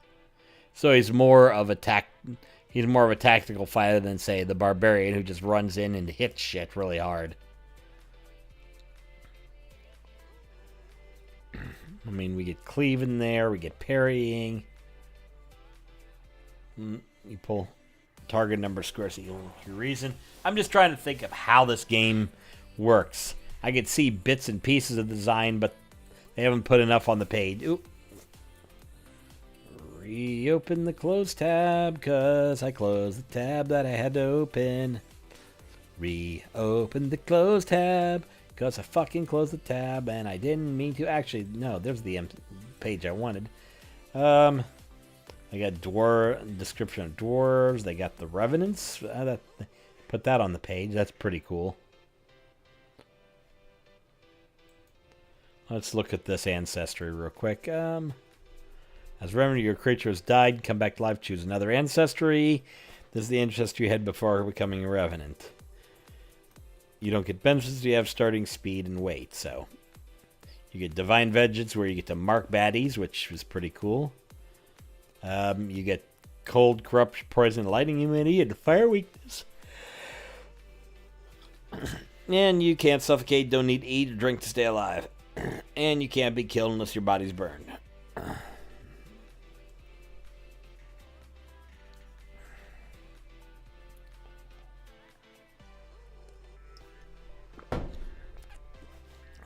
So he's more of a tactical fighter than, say, the barbarian who just runs in and hits shit really hard. I mean, we get cleave in there, we get parrying. You pull target number squares equal your reason. I'm just trying to think of how this game works. I could see bits and pieces of the design, but they haven't put enough on the page. Oop. Reopen the close tab, because I closed the tab that I had to open. Reopen the close tab, because I fucking closed the tab, and I didn't mean to. Actually, no, there's the page I wanted. I got description of dwarves. They got the revenants. Put that on the page. That's pretty cool. Let's look at this ancestry real quick. As revenant, your creature has died. Come back to life. Choose another ancestry. This is the ancestry you had before becoming a revenant. You don't get benefits. You have starting speed and weight. So you get divine vengeance, where you get to mark baddies, which is pretty cool. You get cold, corruption, poison, lightning immunity, and fire weakness. And you can't suffocate, don't need to eat or drink to stay alive. And you can't be killed unless your body's burned.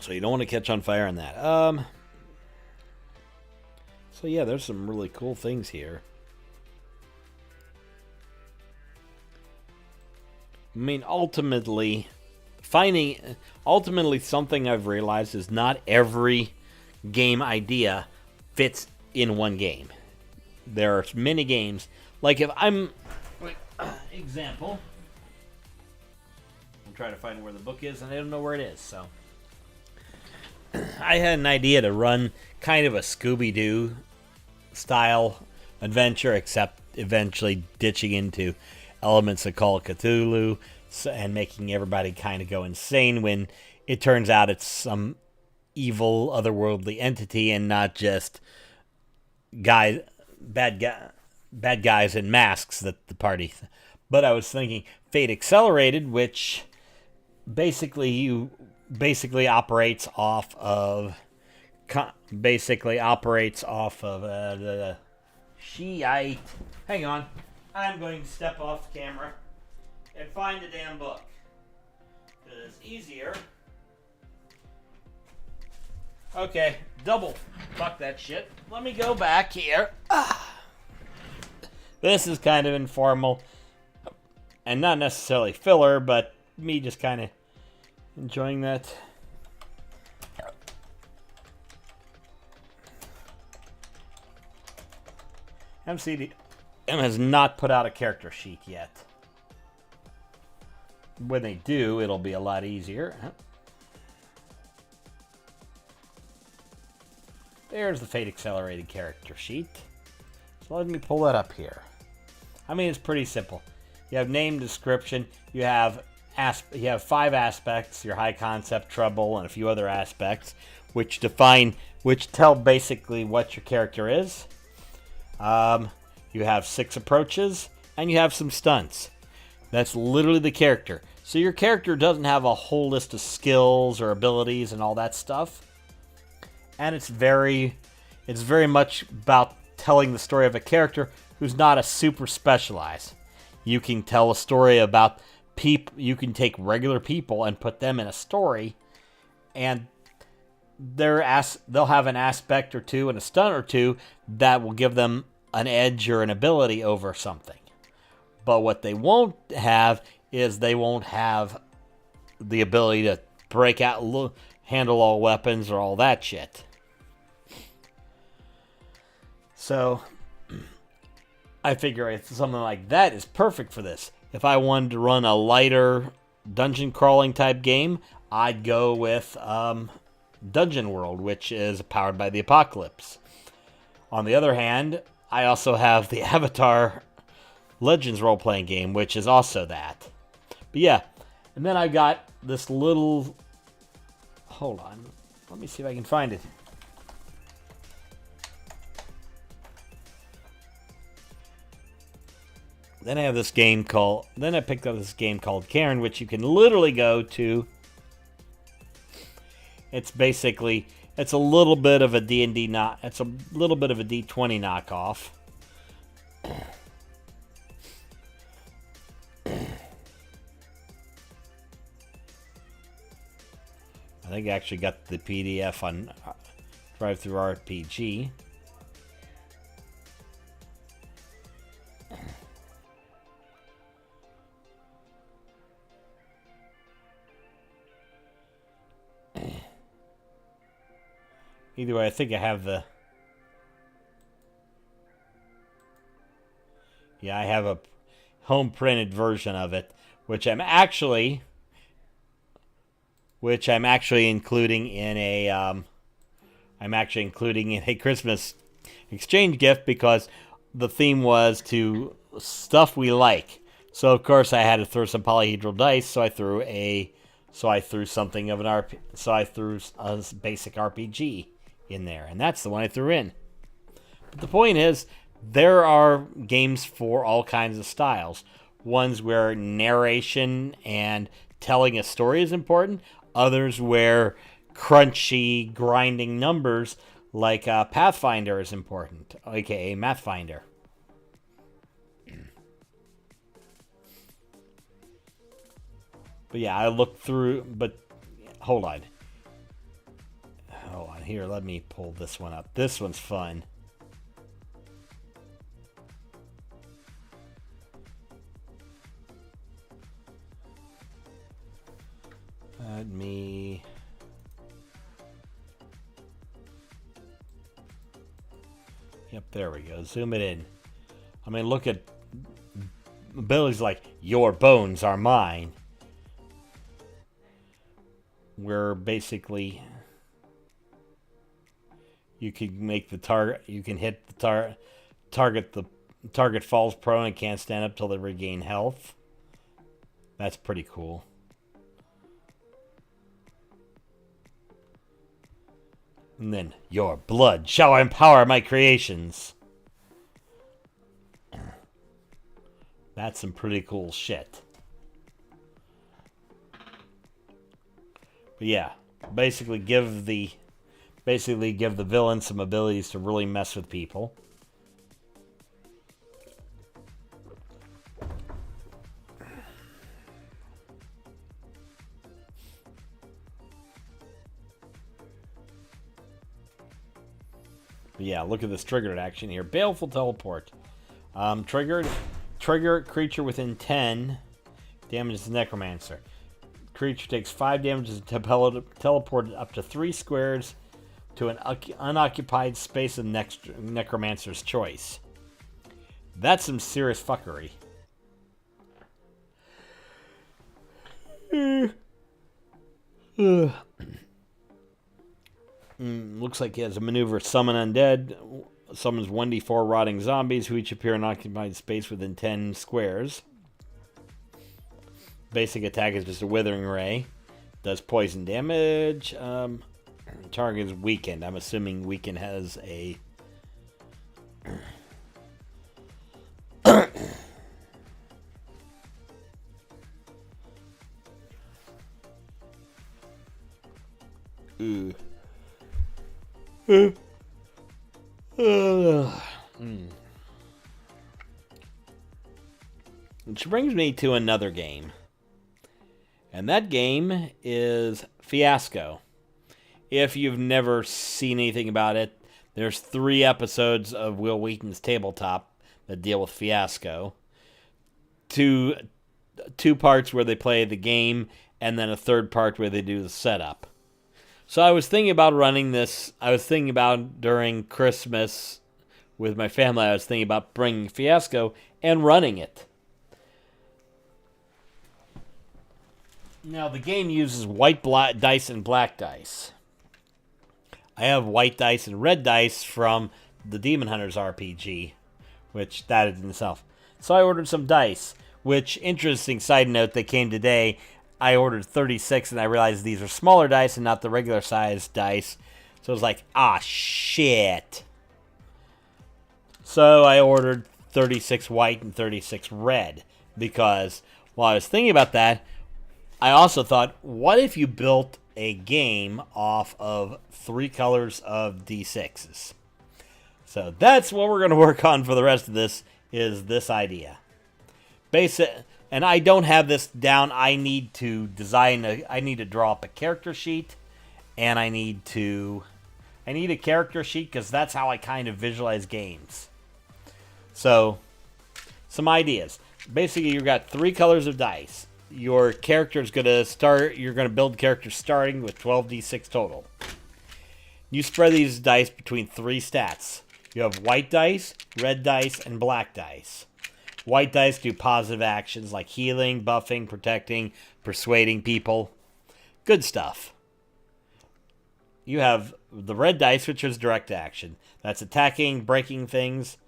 So you don't want to catch on fire on that. So yeah, there's some really cool things here. I mean, ultimately something I've realized is not every game idea fits in one game. There are many games. Like if example. I'm trying to find where the book is, and I don't know where it is, so. I had an idea to run kind of a Scooby-Doo style adventure, except eventually ditching into elements of Call of Cthulhu and making everybody kind of go insane when it turns out it's some evil, otherworldly entity and not just bad guys in masks that the party. But I was thinking Fate Accelerated, which basically operates off of the Shiite. Hang on, I'm going to step off the camera and find the damn book, because it's easier. Okay, double fuck that shit. Let me go back here. This is kind of informal and not necessarily filler, but me just kind of enjoying that. MCDM has not put out a character sheet yet. When they do, it'll be a lot easier. There's the Fate Accelerated character sheet. So let me pull that up here. I mean, it's pretty simple. You have name, description. You have 5 aspects: your high concept, trouble, and a few other aspects, which tell basically what your character is. You have 6 approaches, and you have some stunts. That's literally the character. So your character doesn't have a whole list of skills or abilities and all that stuff. And it's very much about telling the story of a character who's not a super specialized. You can tell a story about people. You can take regular people and put them in a story, and they'll have an aspect or two and a stunt or two that will give them an edge or an ability over something. But what they won't have is they won't have the ability to break out, handle all weapons, or all that shit. So I figure something like that is perfect for this. If I wanted to run a lighter dungeon crawling type game, I'd go with Dungeon World, which is powered by the Apocalypse. On the other hand, I also have the Avatar Legends role-playing game, which is also that. But yeah, and then I got this little... Hold on. Let me see if I can find it. Then I have this game called... Then I picked up this game called Karen, which you can literally go to. It's basically... It's a little bit of a D&D not... It's a little bit of a D20 knockoff. I think I actually got the PDF on Drive-Thru RPG. Either way, I think I have the... Yeah, I have a home-printed version of it, which I'm actually including in a... I'm actually including in a Christmas exchange gift because the theme was to stuff we like. So, of course, I had to throw some polyhedral dice, so I threw something of an so I threw a basic RPG in there, and that's the one I threw in. But the point is, there are games for all kinds of styles. Ones where narration and telling a story is important. Others where crunchy, grinding numbers like Pathfinder is important, aka Mathfinder. But yeah, I looked through, but hold on. Hold on, here, let me pull this one up. This one's fun. Let me... Yep, there we go. Zoom it in. I mean, look at abilities like, your bones are mine. Where basically you can make the target, you can hit the target, the target falls prone and can't stand up till they regain health. That's pretty cool. And then, your blood shall empower my creations. That's some pretty cool shit. But yeah, basically give the villain some abilities to really mess with people. But yeah, look at this triggered action here. Baleful Teleport. Trigger creature within 10 damages the Necromancer. Creature takes 5 damages and teleported up to 3 squares to an unoccupied space of Necromancer's choice. That's some serious fuckery. Looks like he has a maneuver summon undead. Summons 1d4 rotting zombies who each appear in occupied space within 10 squares. Basic attack is just a withering ray. Does poison damage. Target is weakened. I'm assuming weakened has a... Which brings me to another game. And that game is Fiasco. If you've never seen anything about it, there's 3 episodes of Will Wheaton's Tabletop that deal with Fiasco. Two parts where they play the game, and then a third part where they do the setup. So I was thinking about running this. I was thinking about during Christmas with my family, I was thinking about bringing Fiasco and running it. Now, the game uses white dice and black dice. I have white dice and red dice from the Demon Hunters RPG, which that is in itself. So I ordered some dice. Which, interesting side note that came today, I ordered 36 and I realized these are smaller dice and not the regular size dice. So I was like, ah, shit. So I ordered 36 white and 36 red. Because while I was thinking about that, I also thought, what if you built a game off of 3 colors of D6s? So that's what we're going to work on for the rest of this, is this idea. And I don't have this down. I need to I need to draw up a character sheet, and I need a character sheet because that's how I kind of visualize games. So, some ideas. Basically, you've got 3 colors of dice. Your character is going to start. You're going to build characters starting with 12d6 total. You spread these dice between 3 stats. You have white dice, red dice, and black dice. White dice do positive actions like healing, buffing, protecting, persuading people. Good stuff. You have the red dice, which is direct action. That's attacking, breaking things,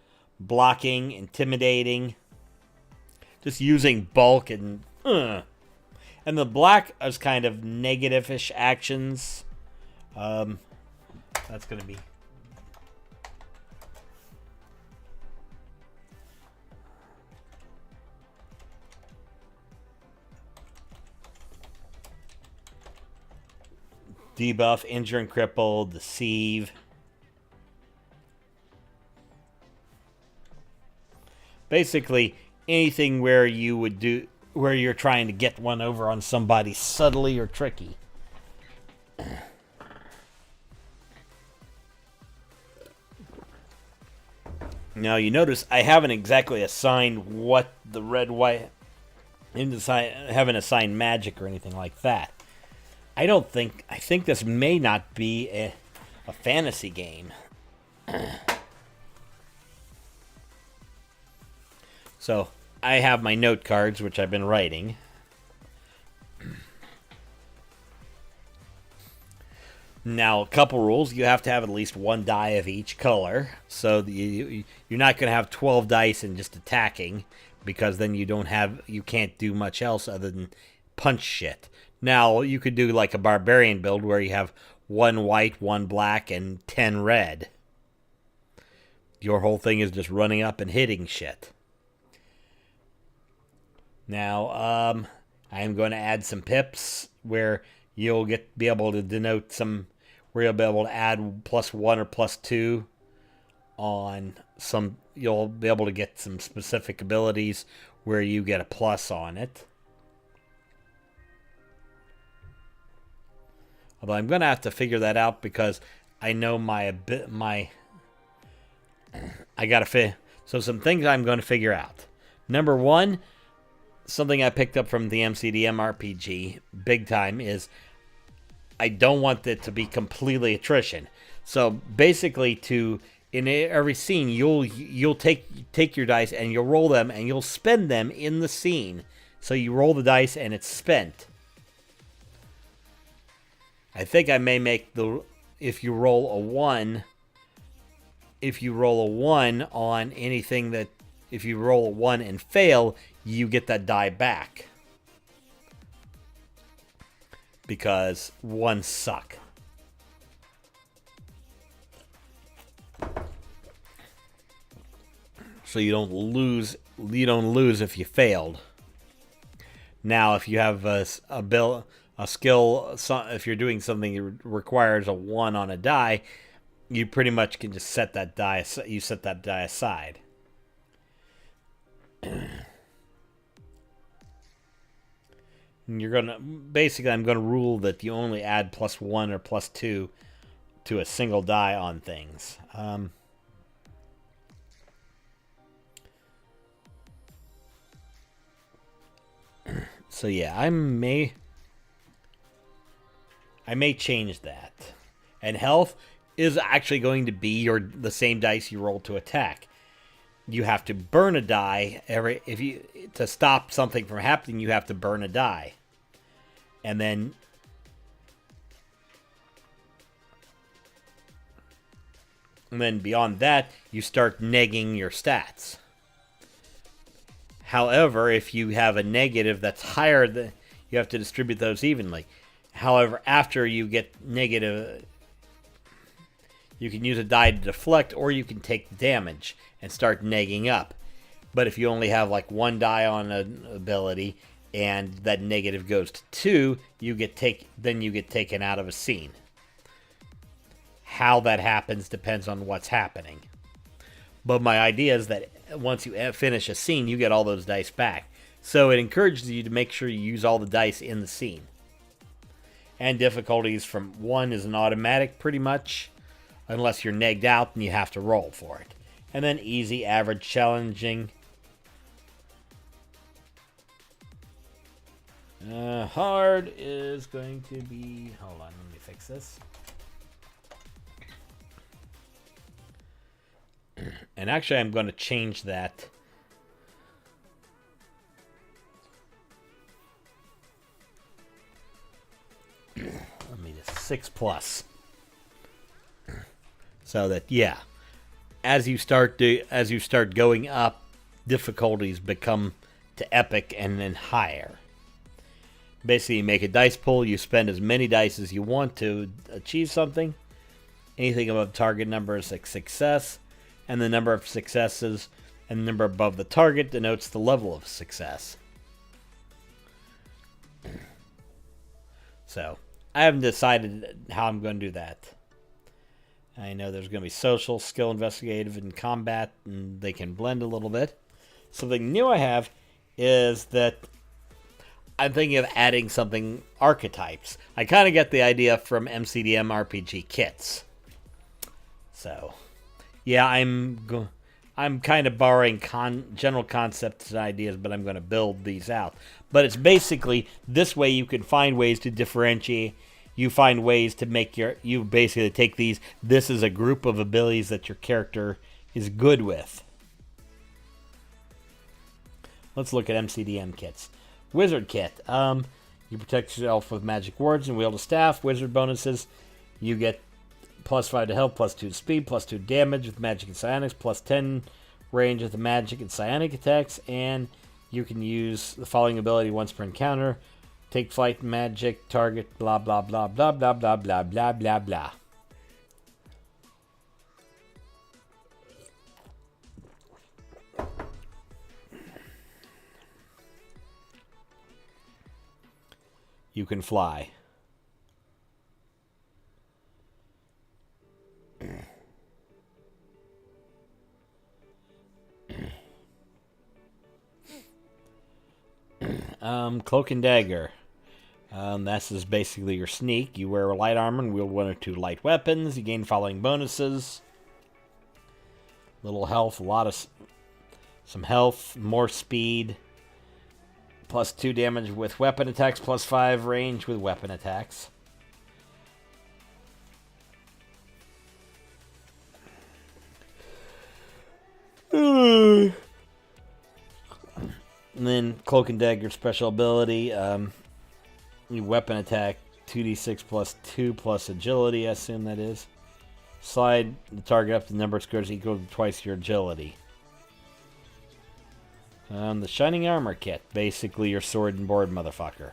blocking, intimidating, just using bulk and... And the black is kind of negative-ish actions. That's going to be... debuff, injure and cripple, deceive. Basically, anything where you're trying to get one over on somebody subtly or tricky. Now you notice I haven't exactly assigned what the red, white, haven't assigned magic or anything like that. I think this may not be a fantasy game. So, I have my note cards, which I've been writing. Now, a couple rules. You have to have at least 1 die of each color. So, you're not going to have 12 dice and just attacking, because then you can't do much else other than punch shit. Now, you could do like a barbarian build where you have 1 white, 1 black, and 10 red. Your whole thing is just running up and hitting shit. Now, I'm going to add some pips where you'll be able to denote where you'll be able to add +1 or +2 on some. You'll be able to get some specific abilities where you get a plus on it. Although I'm going to have to figure that out because I know so some things I'm going to figure out. Number 1, something I picked up from the MCDM RPG big time is I don't want it to be completely attrition. So basically, in every scene, you'll take your dice and you'll roll them and you'll spend them in the scene. So you roll the dice and it's spent. I think I may make if you roll a 1 on anything that, if you roll a 1 and fail, you get that die back. Because 1s suck. So you don't lose if you failed. Now, if you have a skill, if you're doing something that requires a 1 on a die, you pretty much can just set that die aside. I'm gonna rule that you only add +1 or +2 to a single die on things. So yeah, I may change that. And health is actually going to be the same dice you roll to attack. You have to burn a die to stop something from happening. You have to burn a die, and then beyond that, you start negging your stats. However, if you have a negative that's higher, you have to distribute those evenly. However, after you get negative, you can use a die to deflect, or you can take the damage and start negging up. But if you only have like one die on an ability and that negative goes to 2, you get taken out of a scene. How that happens depends on what's happening. But my idea is that once you finish a scene, you get all those dice back. So it encourages you to make sure you use all the dice in the scene. And difficulties from 1 is an automatic pretty much, unless you're negged out and you have to roll for it. And then easy, average, challenging. Hard is going to be... Hold on, let me fix this. And actually, I'm going to change that. Let me just 6+. So that, yeah, as you start going up, difficulties become to epic and then higher. Basically, you make a dice pool. You spend as many dice as you want to achieve something. Anything above target number is a success, and the number of successes and the number above the target denotes the level of success. So, I haven't decided how I'm going to do that. I know there's going to be social, skill, investigative, and combat, and they can blend a little bit. Something new I have is that I'm thinking of adding something archetypes. I kind of get the idea from MCDM RPG kits. So, yeah, I'm kind of borrowing general concepts and ideas, but I'm going to build these out. But it's basically this way you can find ways to differentiate. You find ways to make you basically take these. This is a group of abilities that your character is good with. Let's look at MCDM kits. Wizard kit. You protect yourself with magic words and wield a staff. Wizard bonuses. You get +5 to health, +2 to speed, +2 damage with magic and psionics, +10 range with the magic and psionic attacks, and you can use the following ability once per encounter. Take flight, magic, target, blah, blah, blah, blah, blah, blah, blah, blah, blah, blah. You can fly. Cloak and dagger. This is basically your sneak. You wear light armor and wield 1 or 2 light weapons. You gain following bonuses. Little health, some health, more speed. +2 damage with weapon attacks, +5 range with weapon attacks. And then Cloak and Dagger special ability. Your weapon attack, 2d6 +2 plus agility, I assume that is. Slide the target up to the number of squares equal to twice your agility. The Shining Armor Kit. Basically your sword and board motherfucker.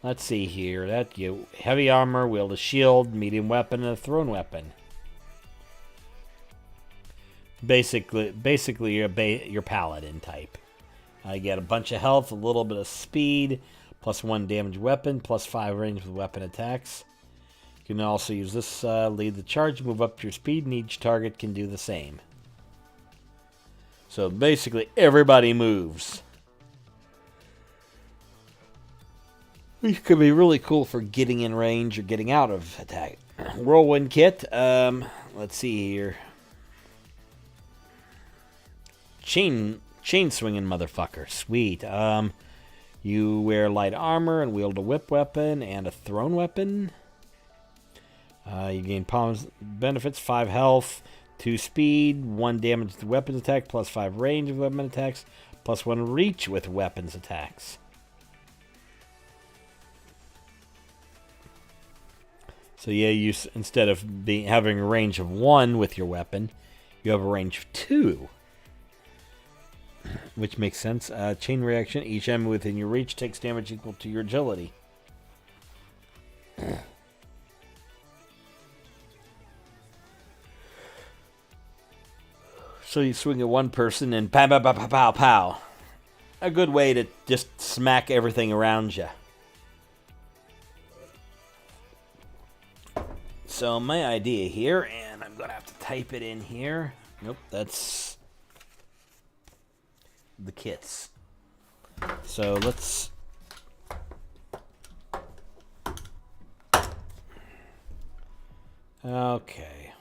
Let's see here. Heavy armor, wield a shield, medium weapon, and a thrown weapon. Basically your paladin type. You get a bunch of health, a little bit of speed, +1 damage weapon, +5 range with weapon attacks. You can also use this, lead the charge, move up your speed, and each target can do the same. So basically everybody moves. Which could be really cool for getting in range or getting out of attack. Whirlwind kit. Let's see here. Chain swinging motherfucker. Sweet. You wear light armor and wield a whip weapon and a thrown weapon. You gain benefits, 5 health, 2 speed, 1 damage to weapons attack, +5 range of weapon attacks, +1 reach with weapons attacks. So yeah, instead of having a range of 1 with your weapon, you have a range of 2. which makes sense. Chain reaction. Each enemy within your reach takes damage equal to your agility. So you swing at one person and pow, pow, pow, pow, pow, pow. A good way to just smack everything around you. So my idea here, and I'm going to have to type it in here. Nope, that's the kits. So let's... Okay.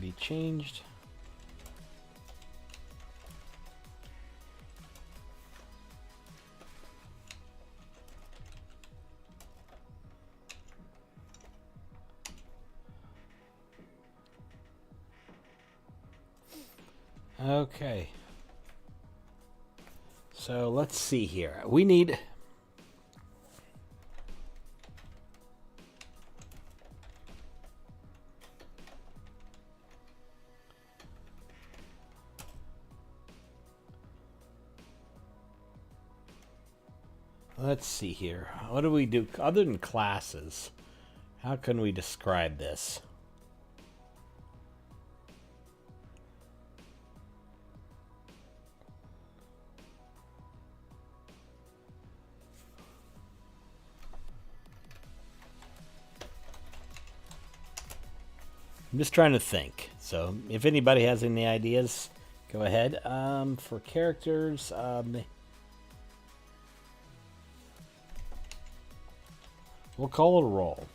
Be changed. Okay. So let's see here. We need... Let's see here. What do we do other than classes? How can we describe this? I'm just trying to think. So if anybody has any ideas, go ahead. For characters, we'll call it a roll.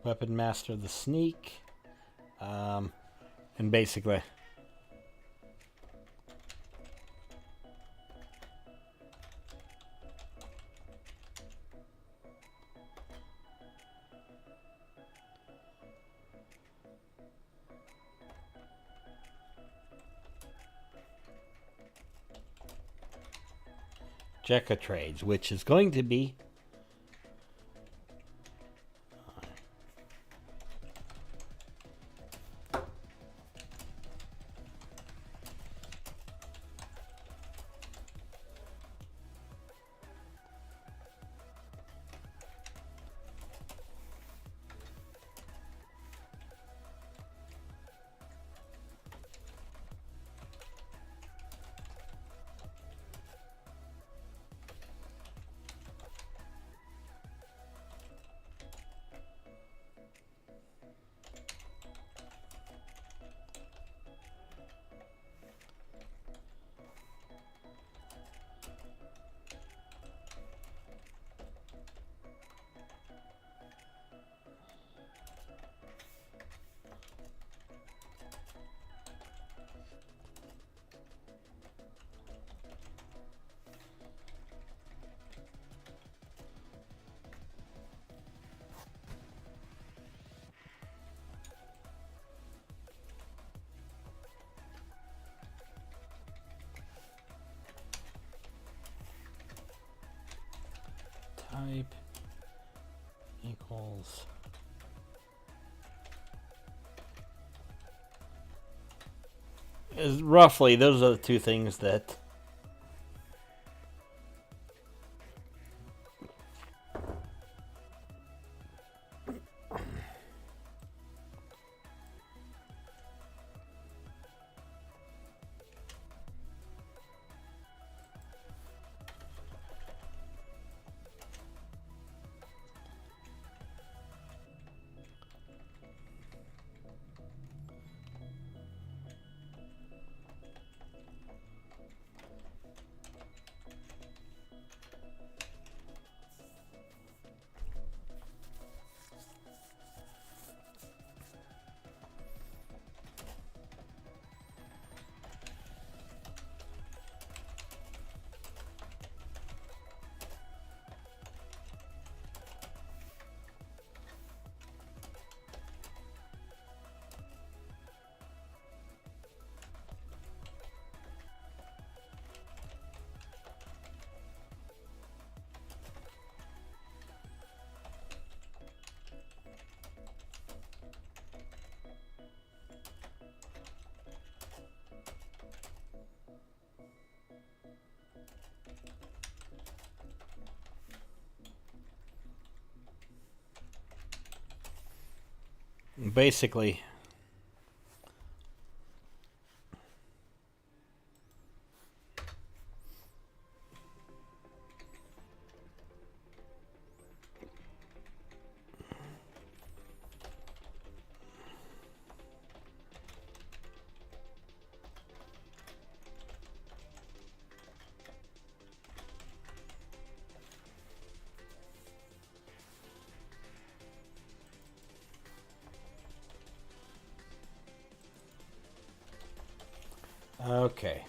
Weapon Master the Sneak. And basically... Jekka Trades, which is going to be type equals is roughly those are the two things that Basically, okay.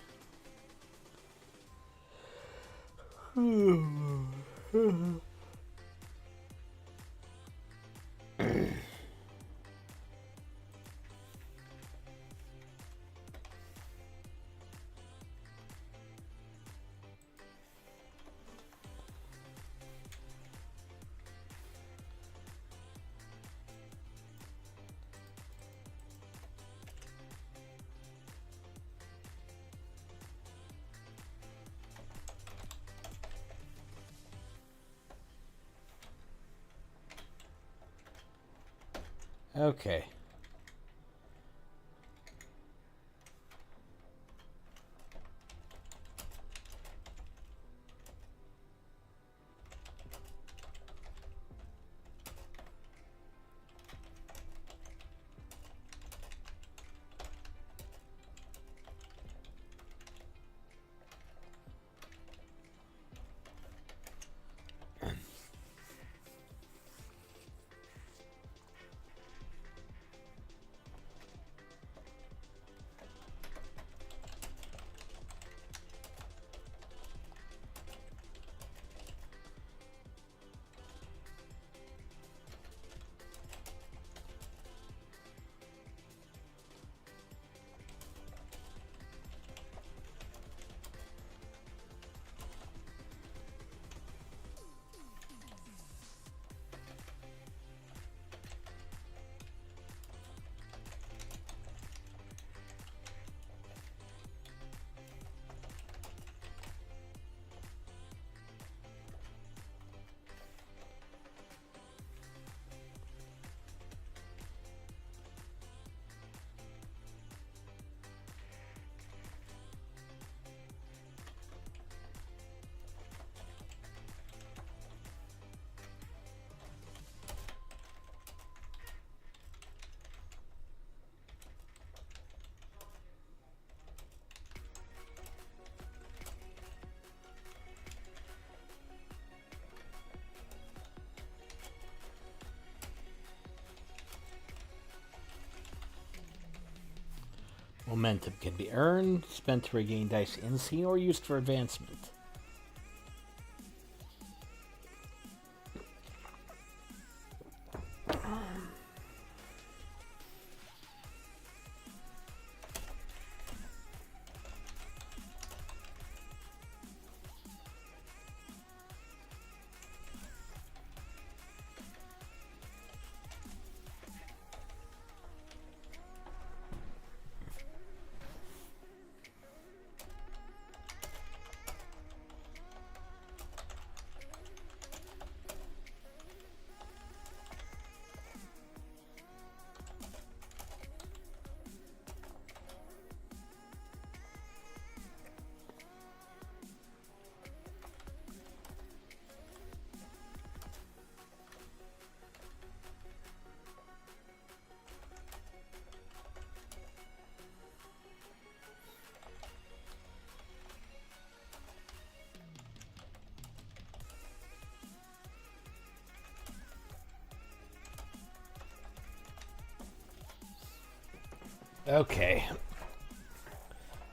Okay. Momentum can be earned, spent to regain dice in scene, or used for advancement. Okay.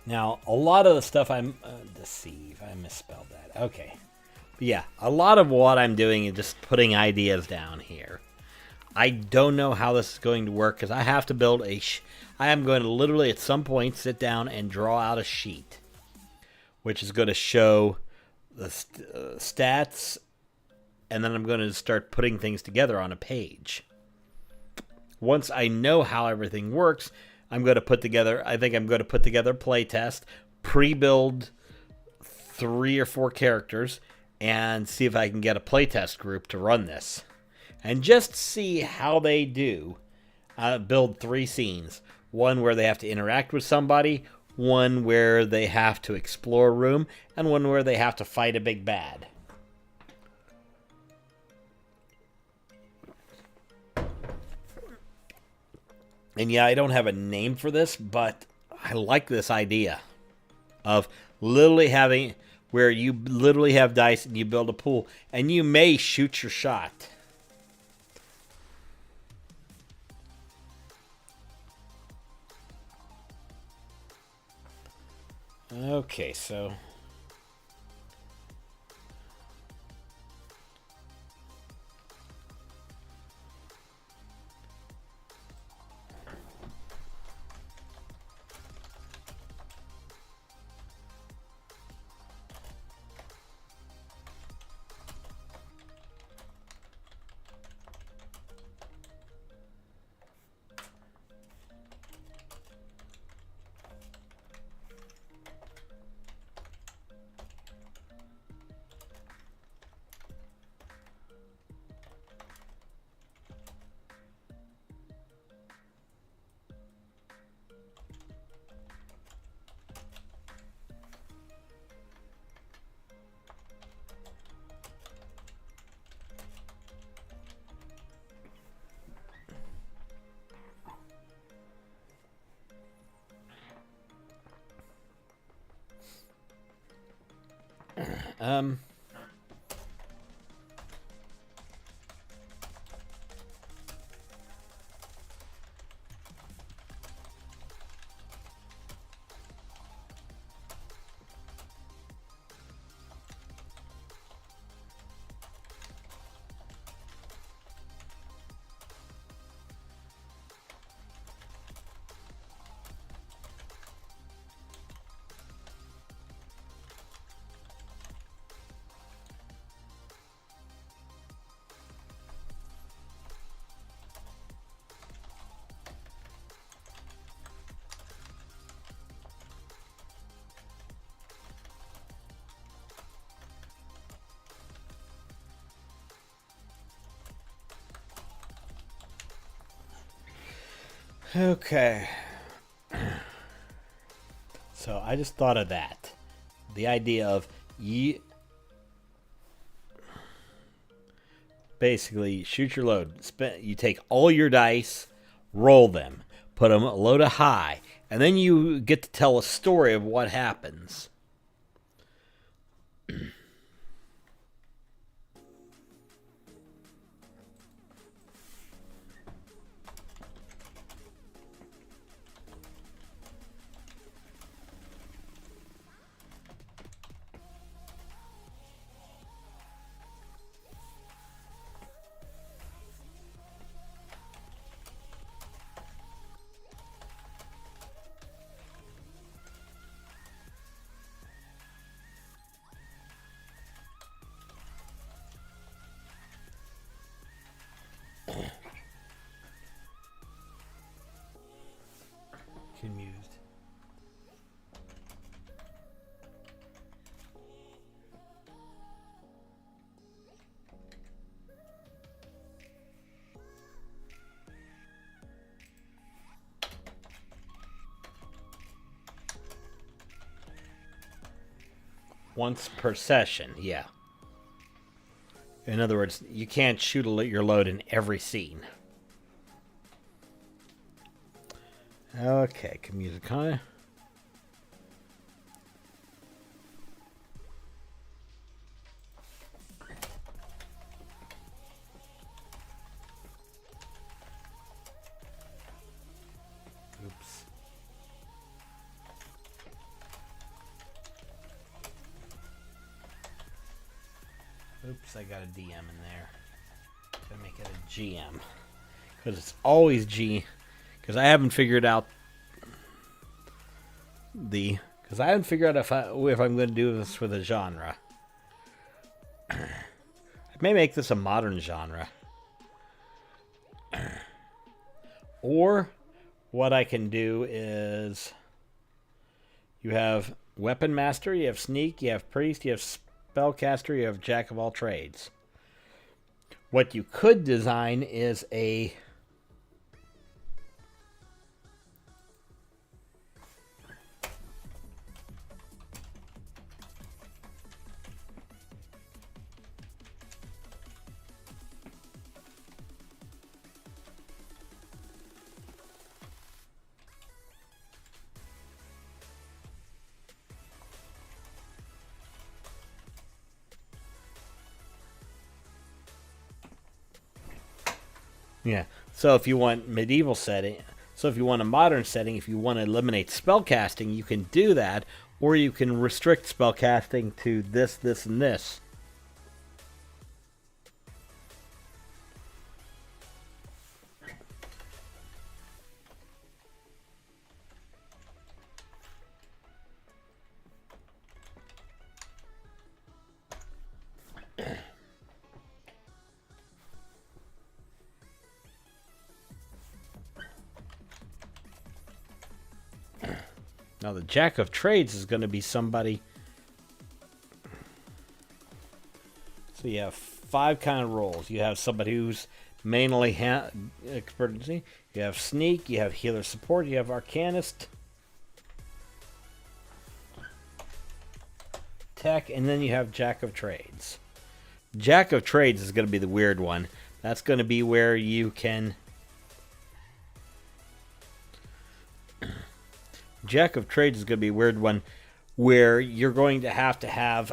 Now, a lot of the stuff I'm... deceive. I misspelled that. Okay. But yeah, a lot of what I'm doing is just putting ideas down here. I don't know how this is going to work because I have to build a... I am going to literally at some point sit down and draw out a sheet, which is going to show the stats, and then I'm going to start putting things together on a page. Once I know how everything works, I'm going to put together... I think I'm going to put together a playtest, pre-build 3 or 4 characters, and see if I can get a playtest group to run this. And just see how they do build 3 scenes. One where they have to interact with somebody, one where they have to explore a room, and one where they have to fight a big bad. And yeah, I don't have a name for this, but I like this idea of literally having where you literally have dice and you build a pool and you may shoot your shot. Okay, so um okay. So I just thought of that. The idea of you basically shoot your load. You take all your dice, roll them, put them a load of high, and then you get to tell a story of what happens. Confused. Once per session, yeah. In other words, you can't shoot your load in every scene. Okay, music, huh? Oops. Oops, I got a DM in there. Gotta make it a GM. Because it's always G. Because I haven't figured out because I haven't figured out if I'm going to do this with a genre. I may make this a modern genre. Or what I can do is you have Weapon Master, you have Sneak, you have Priest, you have Spellcaster, you have Jack of all trades. What you could design is a Yeah. So if you want medieval setting, so if you want a modern setting, if you want to eliminate spellcasting, you can do that, or you can restrict spellcasting to this, this, and this. Now the Jack of Trades is going to be somebody. So you have 5 kind of roles. You have somebody who's mainly expertise. You have sneak. You have healer support. You have arcanist, tech, and then you have Jack of Trades. Jack of Trades is going to be the weird one. That's going to be where you can. Jack of Trades is going to be a weird one where you're going to have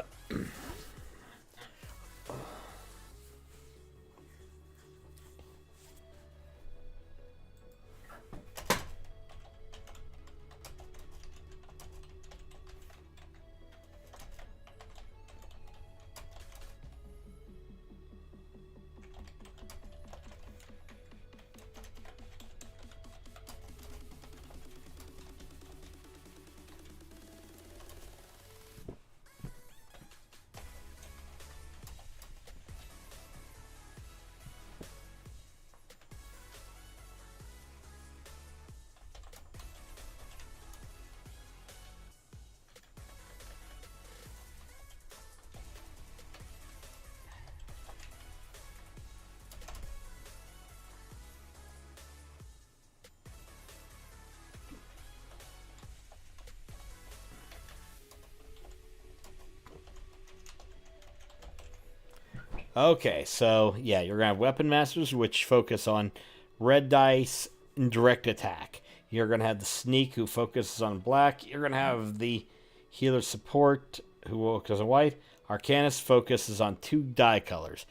Okay, so yeah, you're gonna have weapon masters, which focus on red dice and direct attack. You're gonna have the sneak, who focuses on black. You're gonna have the healer support, who focuses on white. Arcanist focuses on 2 die colors.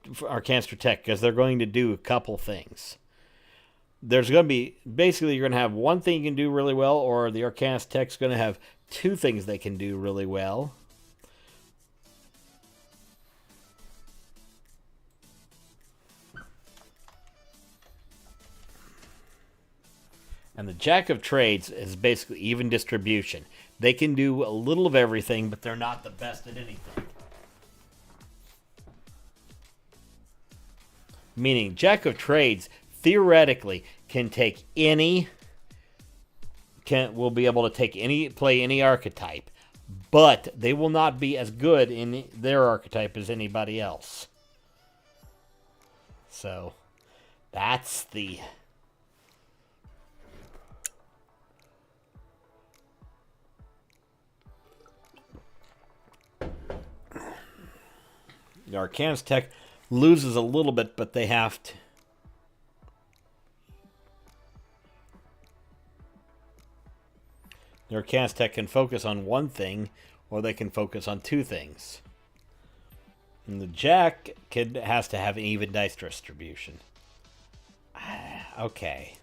Arcanist or tech, because they're going to do a couple things. There's going to be basically you're going to have one thing you can do really well, or the Arcanist tech's going to have 2 things they can do really well. And the Jack of Trades is basically even distribution. They can do a little of everything, but they're not the best at anything. Meaning, Jack of Trades theoretically can take any, will be able to take any, play any archetype, but they will not be as good in their archetype as anybody else. So, that's the. The Arcanist tech loses a little bit, but they have to. The Arcanist tech can focus on one thing, or they can focus on 2 things. And the Jack has to have an even dice distribution. Okay.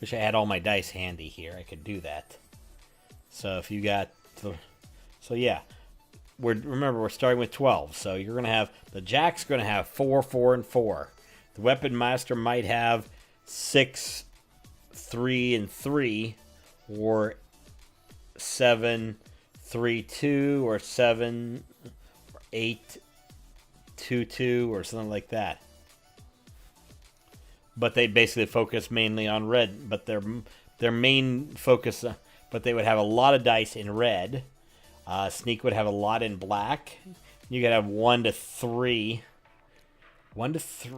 Wish I had all my dice handy here. I could do that. So if you got the. So yeah, remember we're starting with 12. So you're gonna have the Jack's gonna have 4, 4, and 4. The Weapon Master might have 6, 3, and 3, or 7, 3, 2, or 7, 8, 2, 2, or something like that. But they basically focus mainly on red. But their main focus, but they would have a lot of dice in red. Sneak would have a lot in black. You could have 1 to 3. 1 to 3.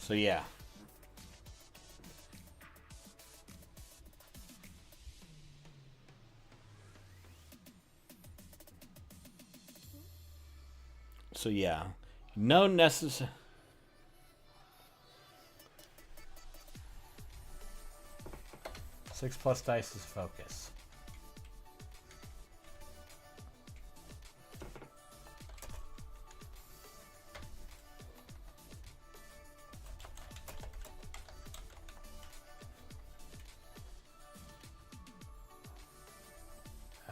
So yeah. So yeah. No necessary. 6 plus dice is focus.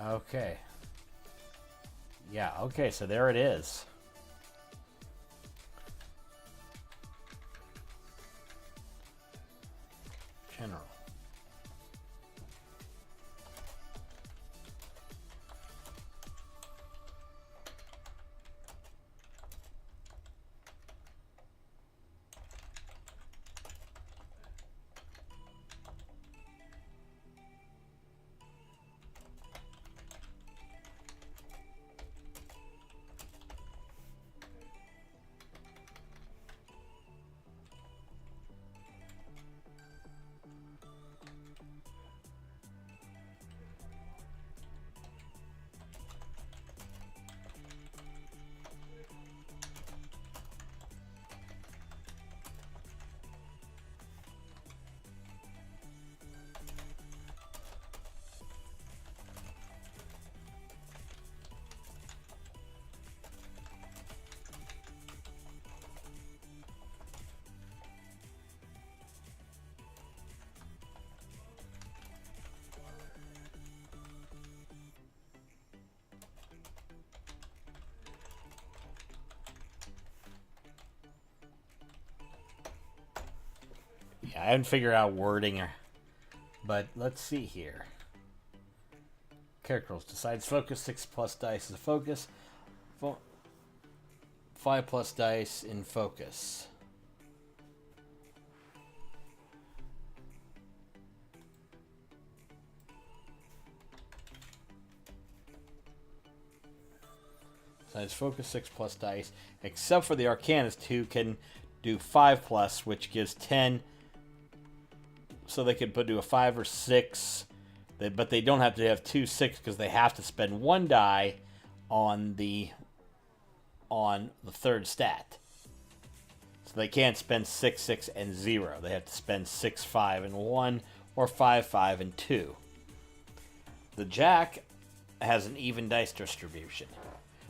Okay. Yeah, okay, so there it is. General. Yeah, I haven't figured out wording, but let's see here. Character rules. Decides focus. 6 plus dice is focus. 5 plus dice in focus. Decides focus 6 plus dice, except for the Arcanist, who can do 5 plus, which gives 10. So they could do a 5 or 6, but they don't have to have 2 6 because they have to spend 1 die on the third stat. So they can't spend 6 6 and 0. They have to spend 6 5 and 1 or 5 5 and 2. The Jack has an even dice distribution.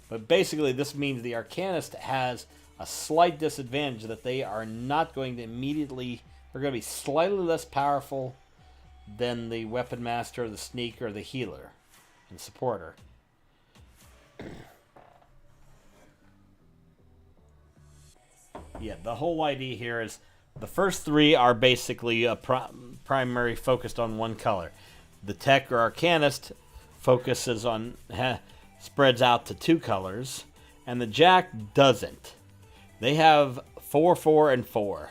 But basically this means the Arcanist has a slight disadvantage that they are not going to immediately... They're going to be slightly less powerful than the Weapon Master, the Sneaker, the Healer, and Supporter. Yeah, the whole idea here is the first 3 are basically primary focused on one color. The Tech or Arcanist focuses on... spreads out to 2 colors, and the Jack doesn't. They have 4 4 and 4.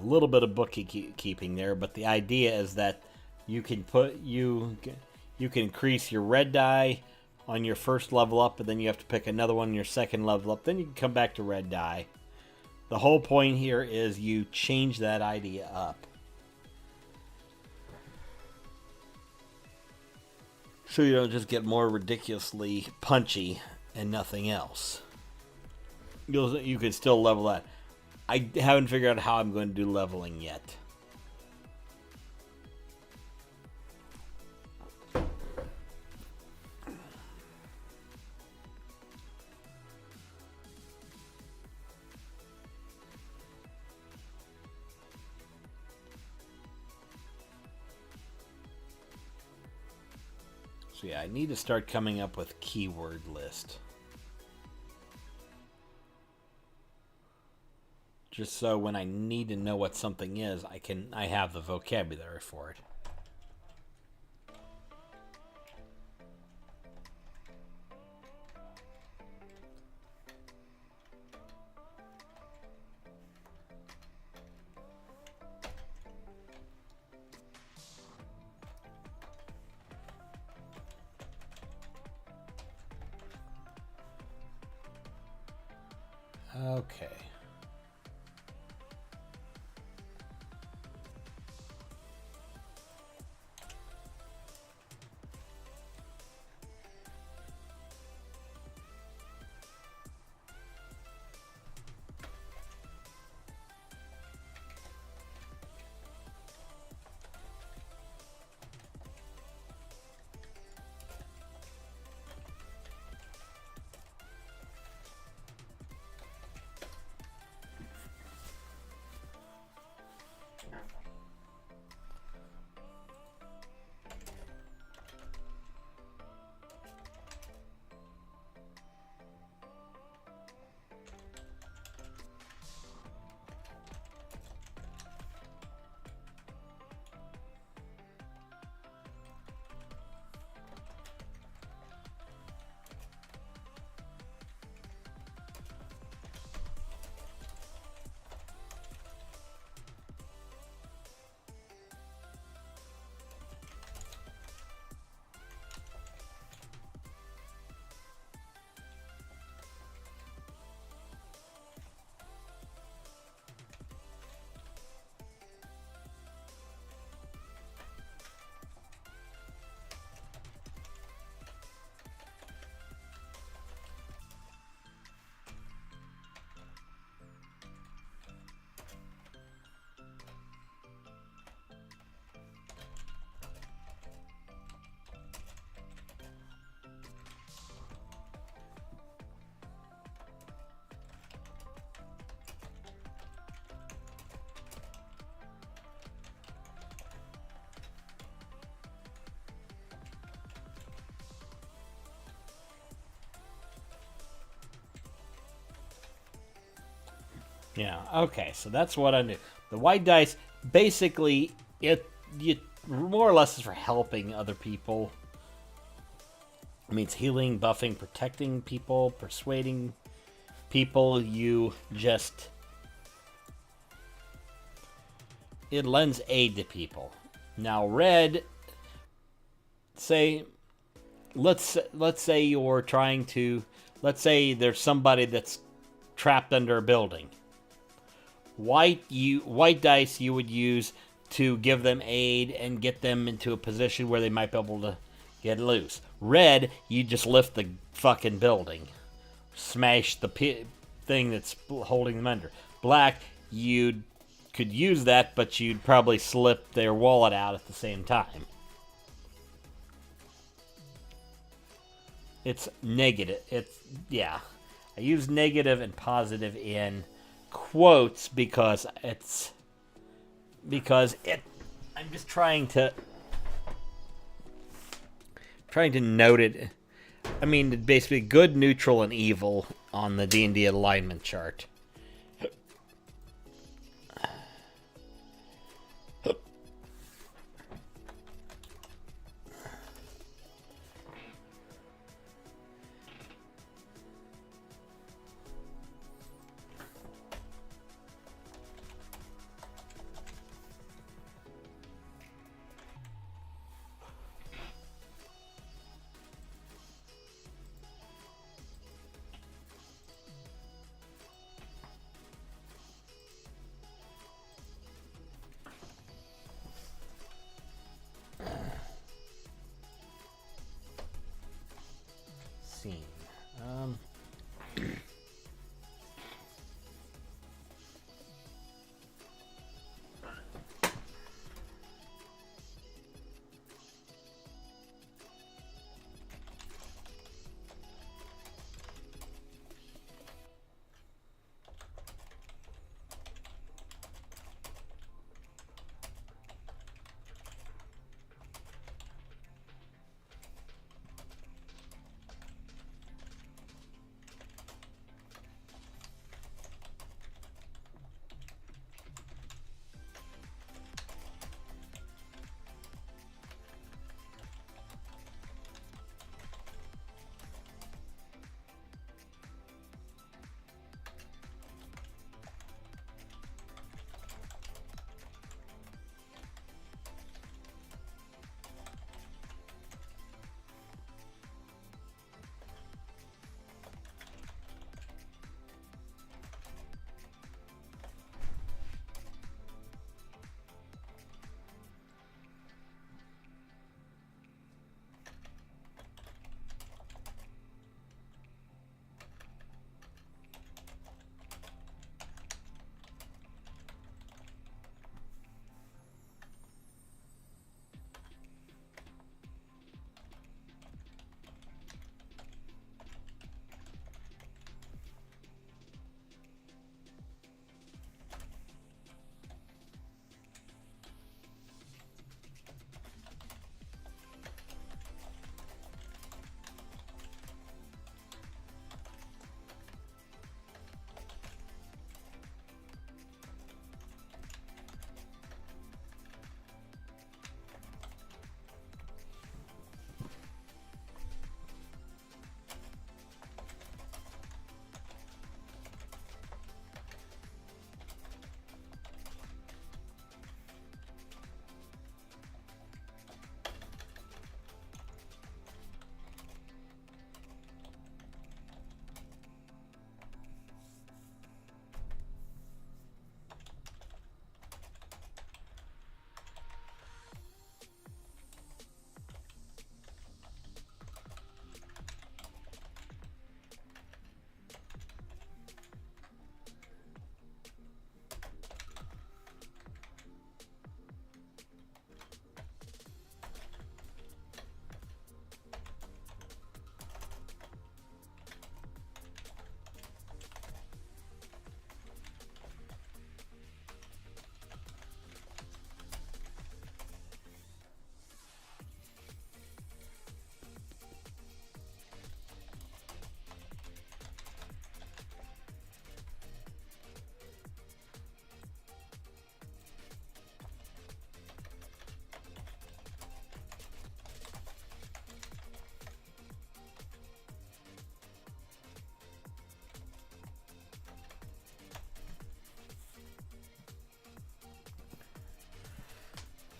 little bit of bookkeeping there, but the idea is that you can increase your red die on your first level up, and then you have to pick another one on your second level up. Then you can come back to red die. The whole point here is you change that idea up. So you don't just get more ridiculously punchy and nothing else. You can still level that. I haven't figured out how I'm going to do leveling yet. So yeah, I need to start coming up with keyword list. Just so when I need to know what something is, I have the vocabulary for it. Okay. Yeah, okay, so that's what I knew. The white dice, basically, you more or less is for helping other people. It means healing, buffing, protecting people, persuading people. It lends aid to people. Now, red, let's say you're trying to, let's say there's somebody that's trapped under a building. White dice you would use to give them aid and get them into a position where they might be able to get loose. Red, you just lift the fucking building. Smash the thing that's holding them under. Black, you could use that, but you'd probably slip their wallet out at the same time. It's negative. I use negative and positive in quotes because I'm just trying to note it. I mean, basically good, neutral, and evil on the D&D alignment chart.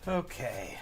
Okay.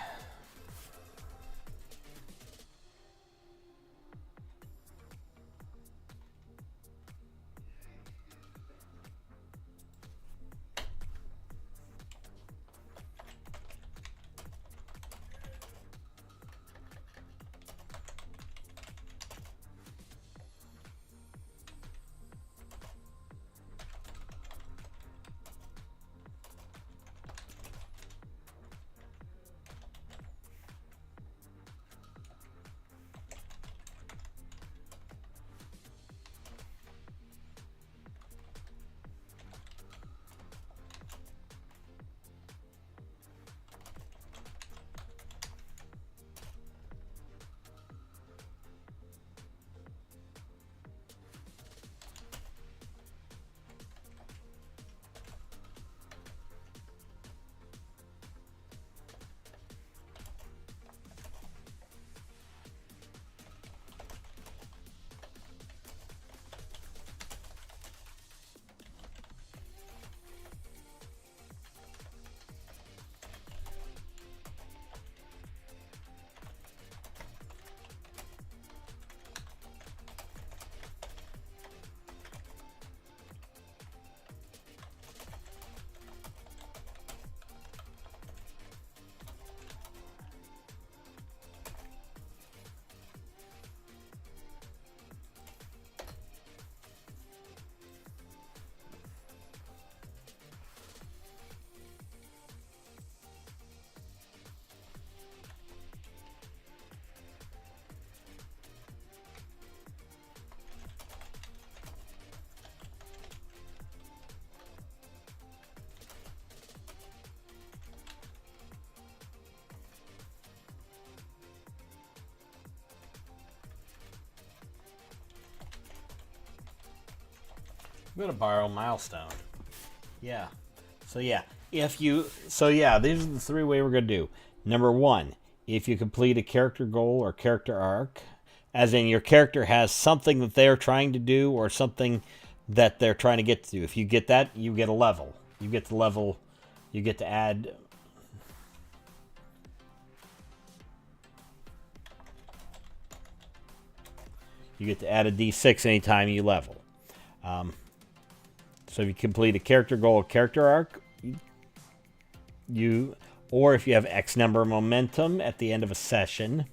I'm gonna borrow milestone. Yeah. These are the 3 ways we're gonna do. Number 1, if you complete a character goal or character arc, as in your character has something that they're trying to do or something that they're trying to get to. If you get that, you get a level. You get to level. You get to add. You get to add a D6 anytime you level. So if you complete a character goal or character arc, or if you have X number of momentum at the end of a session.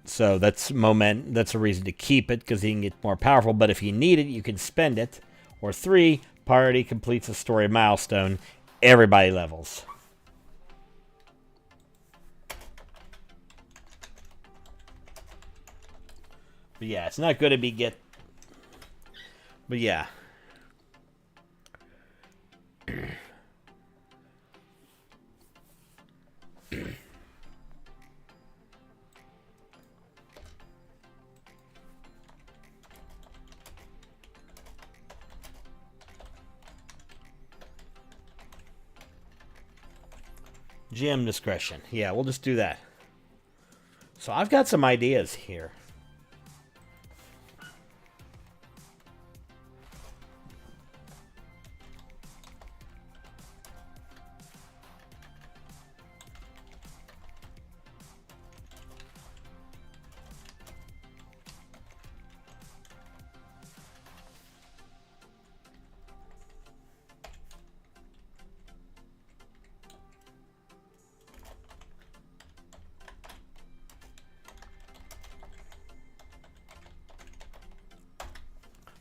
So that's a reason to keep it, because you can get more powerful. But if you need it, you can spend it. Or 3, party completes a story milestone. Everybody levels. But yeah, it's not good to be But yeah. GM discretion. Yeah, we'll just do that. So I've got some ideas here.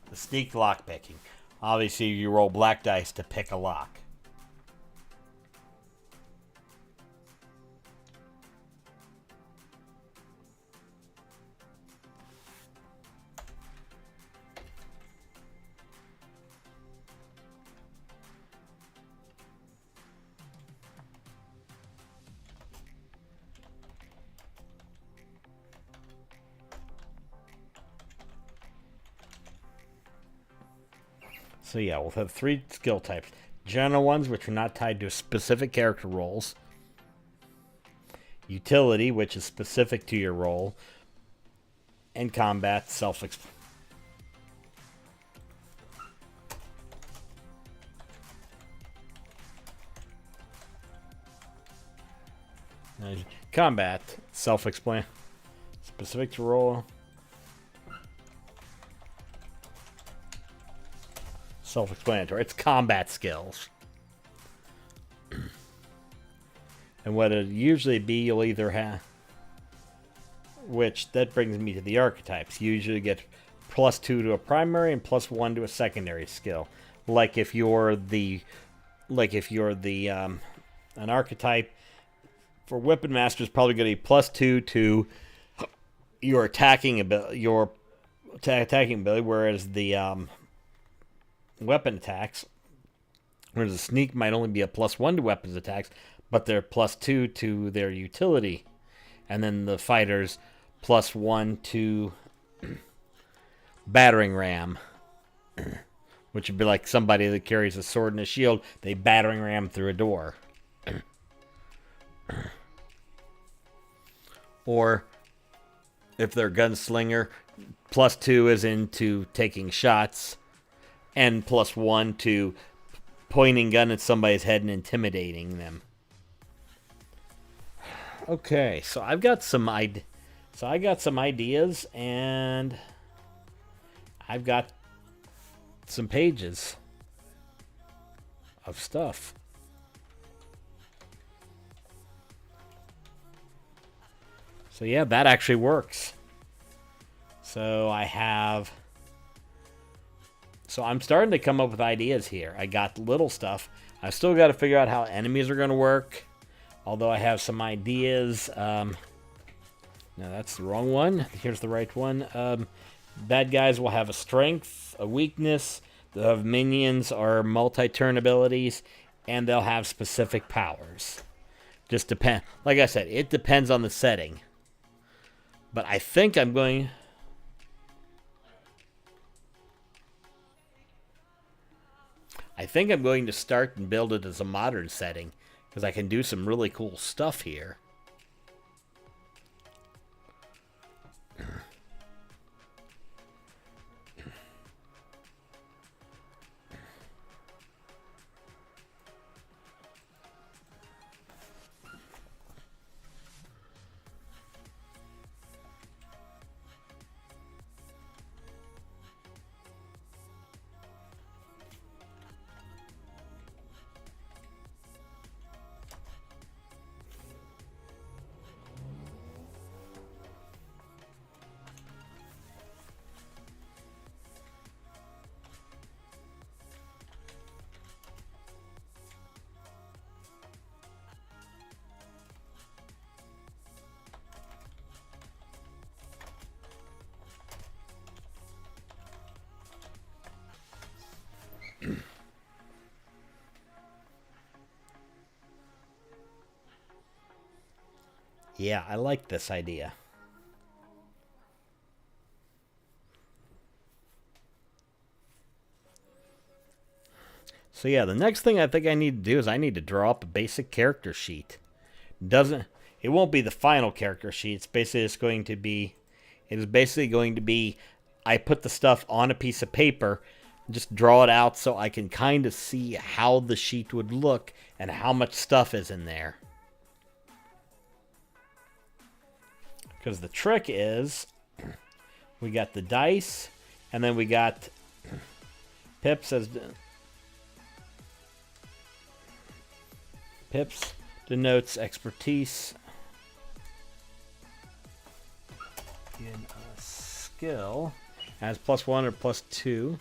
The sneak lock picking. Obviously, you roll black dice to pick a lock. So yeah, we'll have 3 skill types. General ones, which are not tied to specific character roles. Utility, which is specific to your role. And combat, self-explanatory. Combat, self-explain. Specific to role. Self-explanatory. It's combat skills. And what it'll usually be, you'll either have... Which, that brings me to the archetypes. You usually get +2 to a primary and +1 to a secondary skill. Like if you're the... an archetype for Weapon Master is probably going to be +2 to your attacking ability, whereas the weapon attacks, whereas the sneak might only be a +1 to weapons attacks, but they're +2 to their utility, and then the fighters +1 to battering ram, which would be like somebody that carries a sword and a shield. They battering ram through a door. Or if they're a gunslinger, +2 is into taking shots, and +1 to pointing gun at somebody's head and intimidating them. Okay, so I got some ideas, and I've got some pages of stuff. So yeah, that actually works. So I'm starting to come up with ideas here. I got little stuff. I still got to figure out how enemies are going to work. Although I have some ideas. No, that's the wrong one. Here's the right one. Bad guys will have a strength, a weakness. They'll have minions or multi-turn abilities, and they'll have specific powers. Just depend. Like I said, it depends on the setting. But I think I'm going... to start and build it as a modern setting, because I can do some really cool stuff here. Yeah, I like this idea. So yeah, the next thing I think I need to do is I need to draw up a basic character sheet. It won't be the final character sheet. It's basically just going to be... It is basically going to be... I put the stuff on a piece of paper, just draw it out so I can kind of see how the sheet would look and how much stuff is in there. Because the trick is, we got the dice, and then we got pips as... Pips denotes expertise in a skill. Has +1 or +2.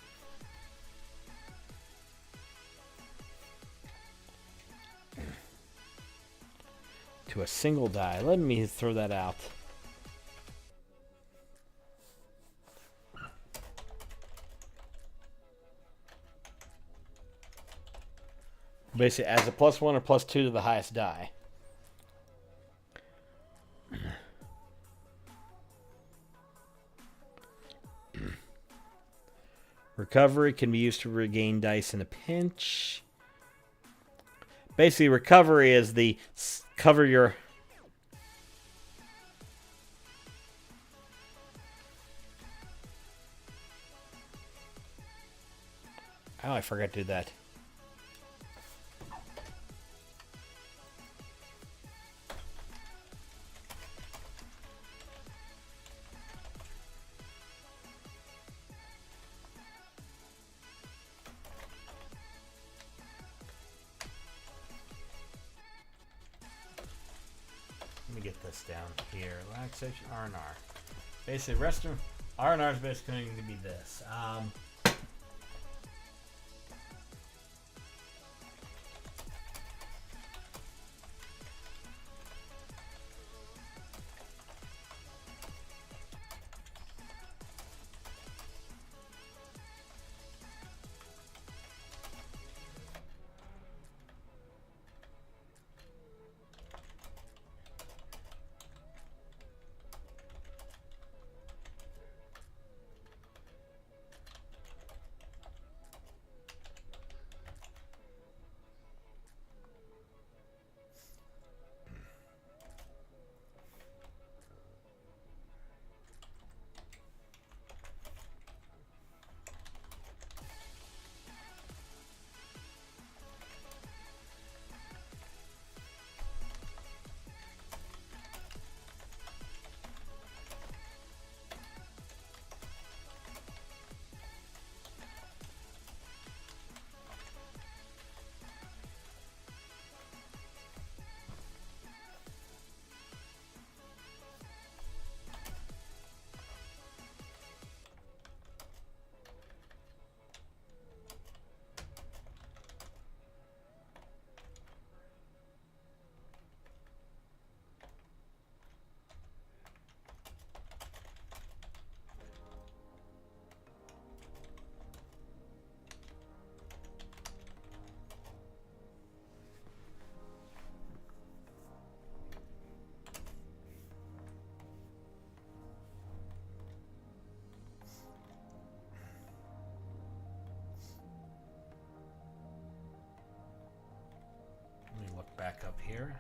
To a single die. Let me throw that out. Basically, as a +1 or +2 to the highest die. Recovery can be used to regain dice in a pinch. Basically, recovery is the cover your... Oh, I forgot to do that. me get this down here. Relaxation, R&R. Basically, R&R is basically going to be this. Back up here.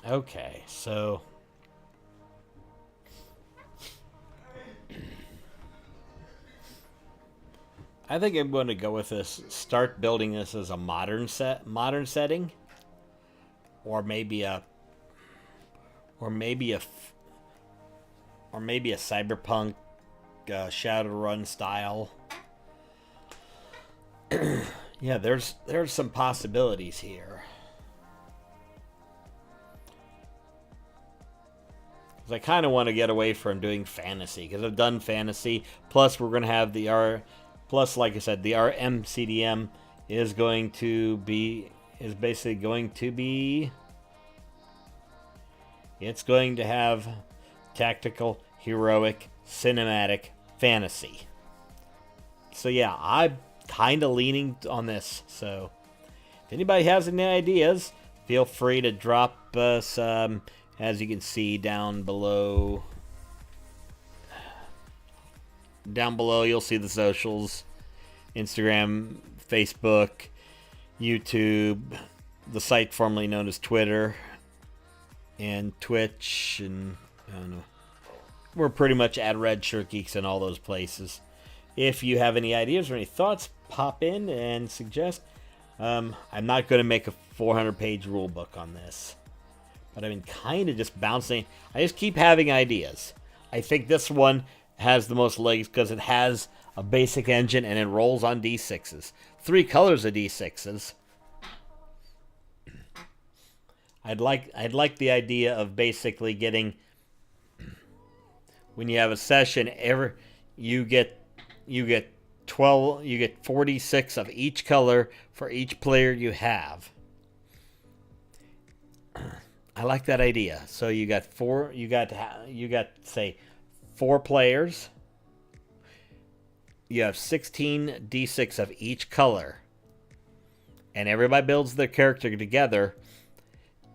Okay, so I think I'm going to go with this. Start building this as a modern setting, or maybe a cyberpunk Shadowrun style. Yeah, there's some possibilities here. I kind of want to get away from doing fantasy because I've done fantasy. Plus, we're going to have Plus, like I said, the RMCDM is basically going to be. It's going to have tactical, heroic, cinematic, fantasy. So yeah, I'm kind of leaning on this. So if anybody has any ideas, feel free to drop us. As you can see down below, you'll see the socials: Instagram, Facebook, YouTube, the site formerly known as Twitter, and Twitch, and I don't know. We're pretty much at Red Shirt Geeks in all those places. If you have any ideas or any thoughts, pop in and suggest. I'm not going to make a 400-page rule book on this. But I've been kind of just bouncing. I just keep having ideas. I think this one has the most legs because it has a basic engine and it rolls on D6s. 3 colors of D6s. I'd like the idea of basically getting, when you have a session, you get you get 46 of each color for each player you have. I like that idea. So you got say 4 players. You have 16 d6 of each color. And everybody builds their character together.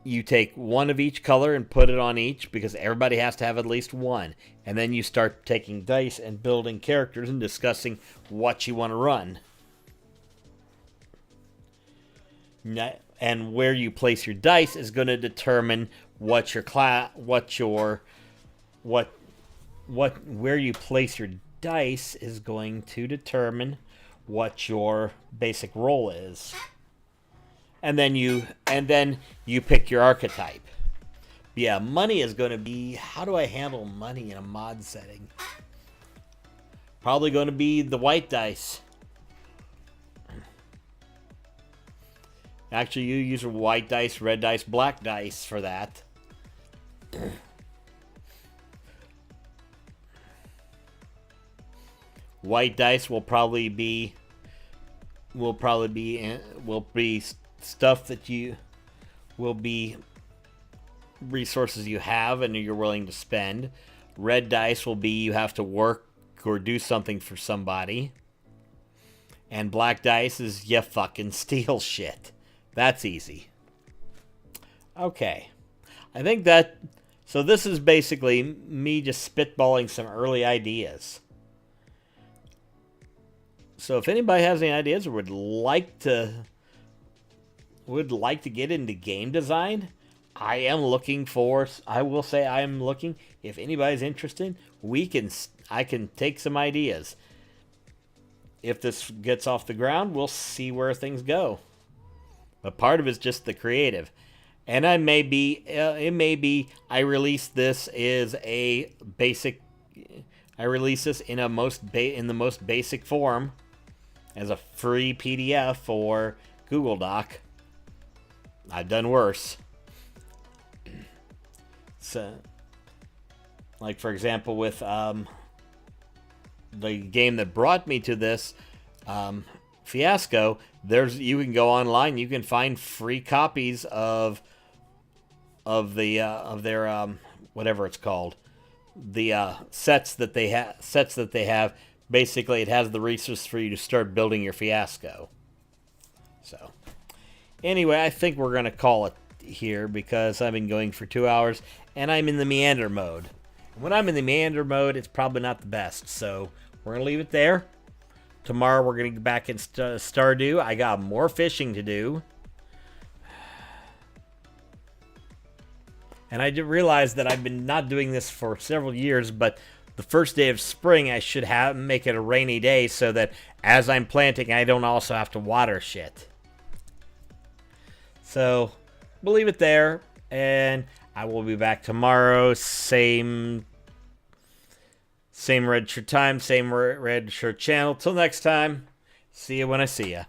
You take one of each color and put it on each, because everybody has to have at least one. And then you start taking dice and building characters and discussing what you want to run. And where you place your dice is going to determine where you place your dice is going to determine what your basic role is. And then you pick your archetype. Yeah, money is going to be, how do I handle money in a mod setting? Probably going to be the white dice. Actually, you use white dice, red dice, black dice for that. White dice will be stuff that will be resources you have and you're willing to spend. Red dice will be you have to work or do something for somebody. And black dice is you fucking steal shit. That's easy. Okay. I think that... So this is basically me just spitballing some early ideas. So if anybody has any ideas or would like to get into game design, I will say I am looking. If anybody's interested, I can take some ideas. If this gets off the ground, we'll see where things go. But part of it's just the creative. And it may be I release this as a basic, I release this in the most basic form as a free PDF or Google Doc. I've done worse. So, like for example, with the game that brought me to this, Fiasco, you can go online, you can find free copies of their whatever it's called, the sets that they have. Basically, it has the resources for you to start building your Fiasco. So, anyway, I think we're gonna call it here because I've been going for 2 hours and I'm in the meander mode. When I'm in the meander mode, it's probably not the best. So we're gonna leave it there. Tomorrow we're gonna get back in Stardew. I got more fishing to do. And I did realize that I've been not doing this for several years, but the first day of spring I should make it a rainy day so that as I'm planting, I don't also have to water shit. So we'll leave it there, and I will be back tomorrow. Same red shirt time, same red shirt channel. Till next time, see you when I see ya.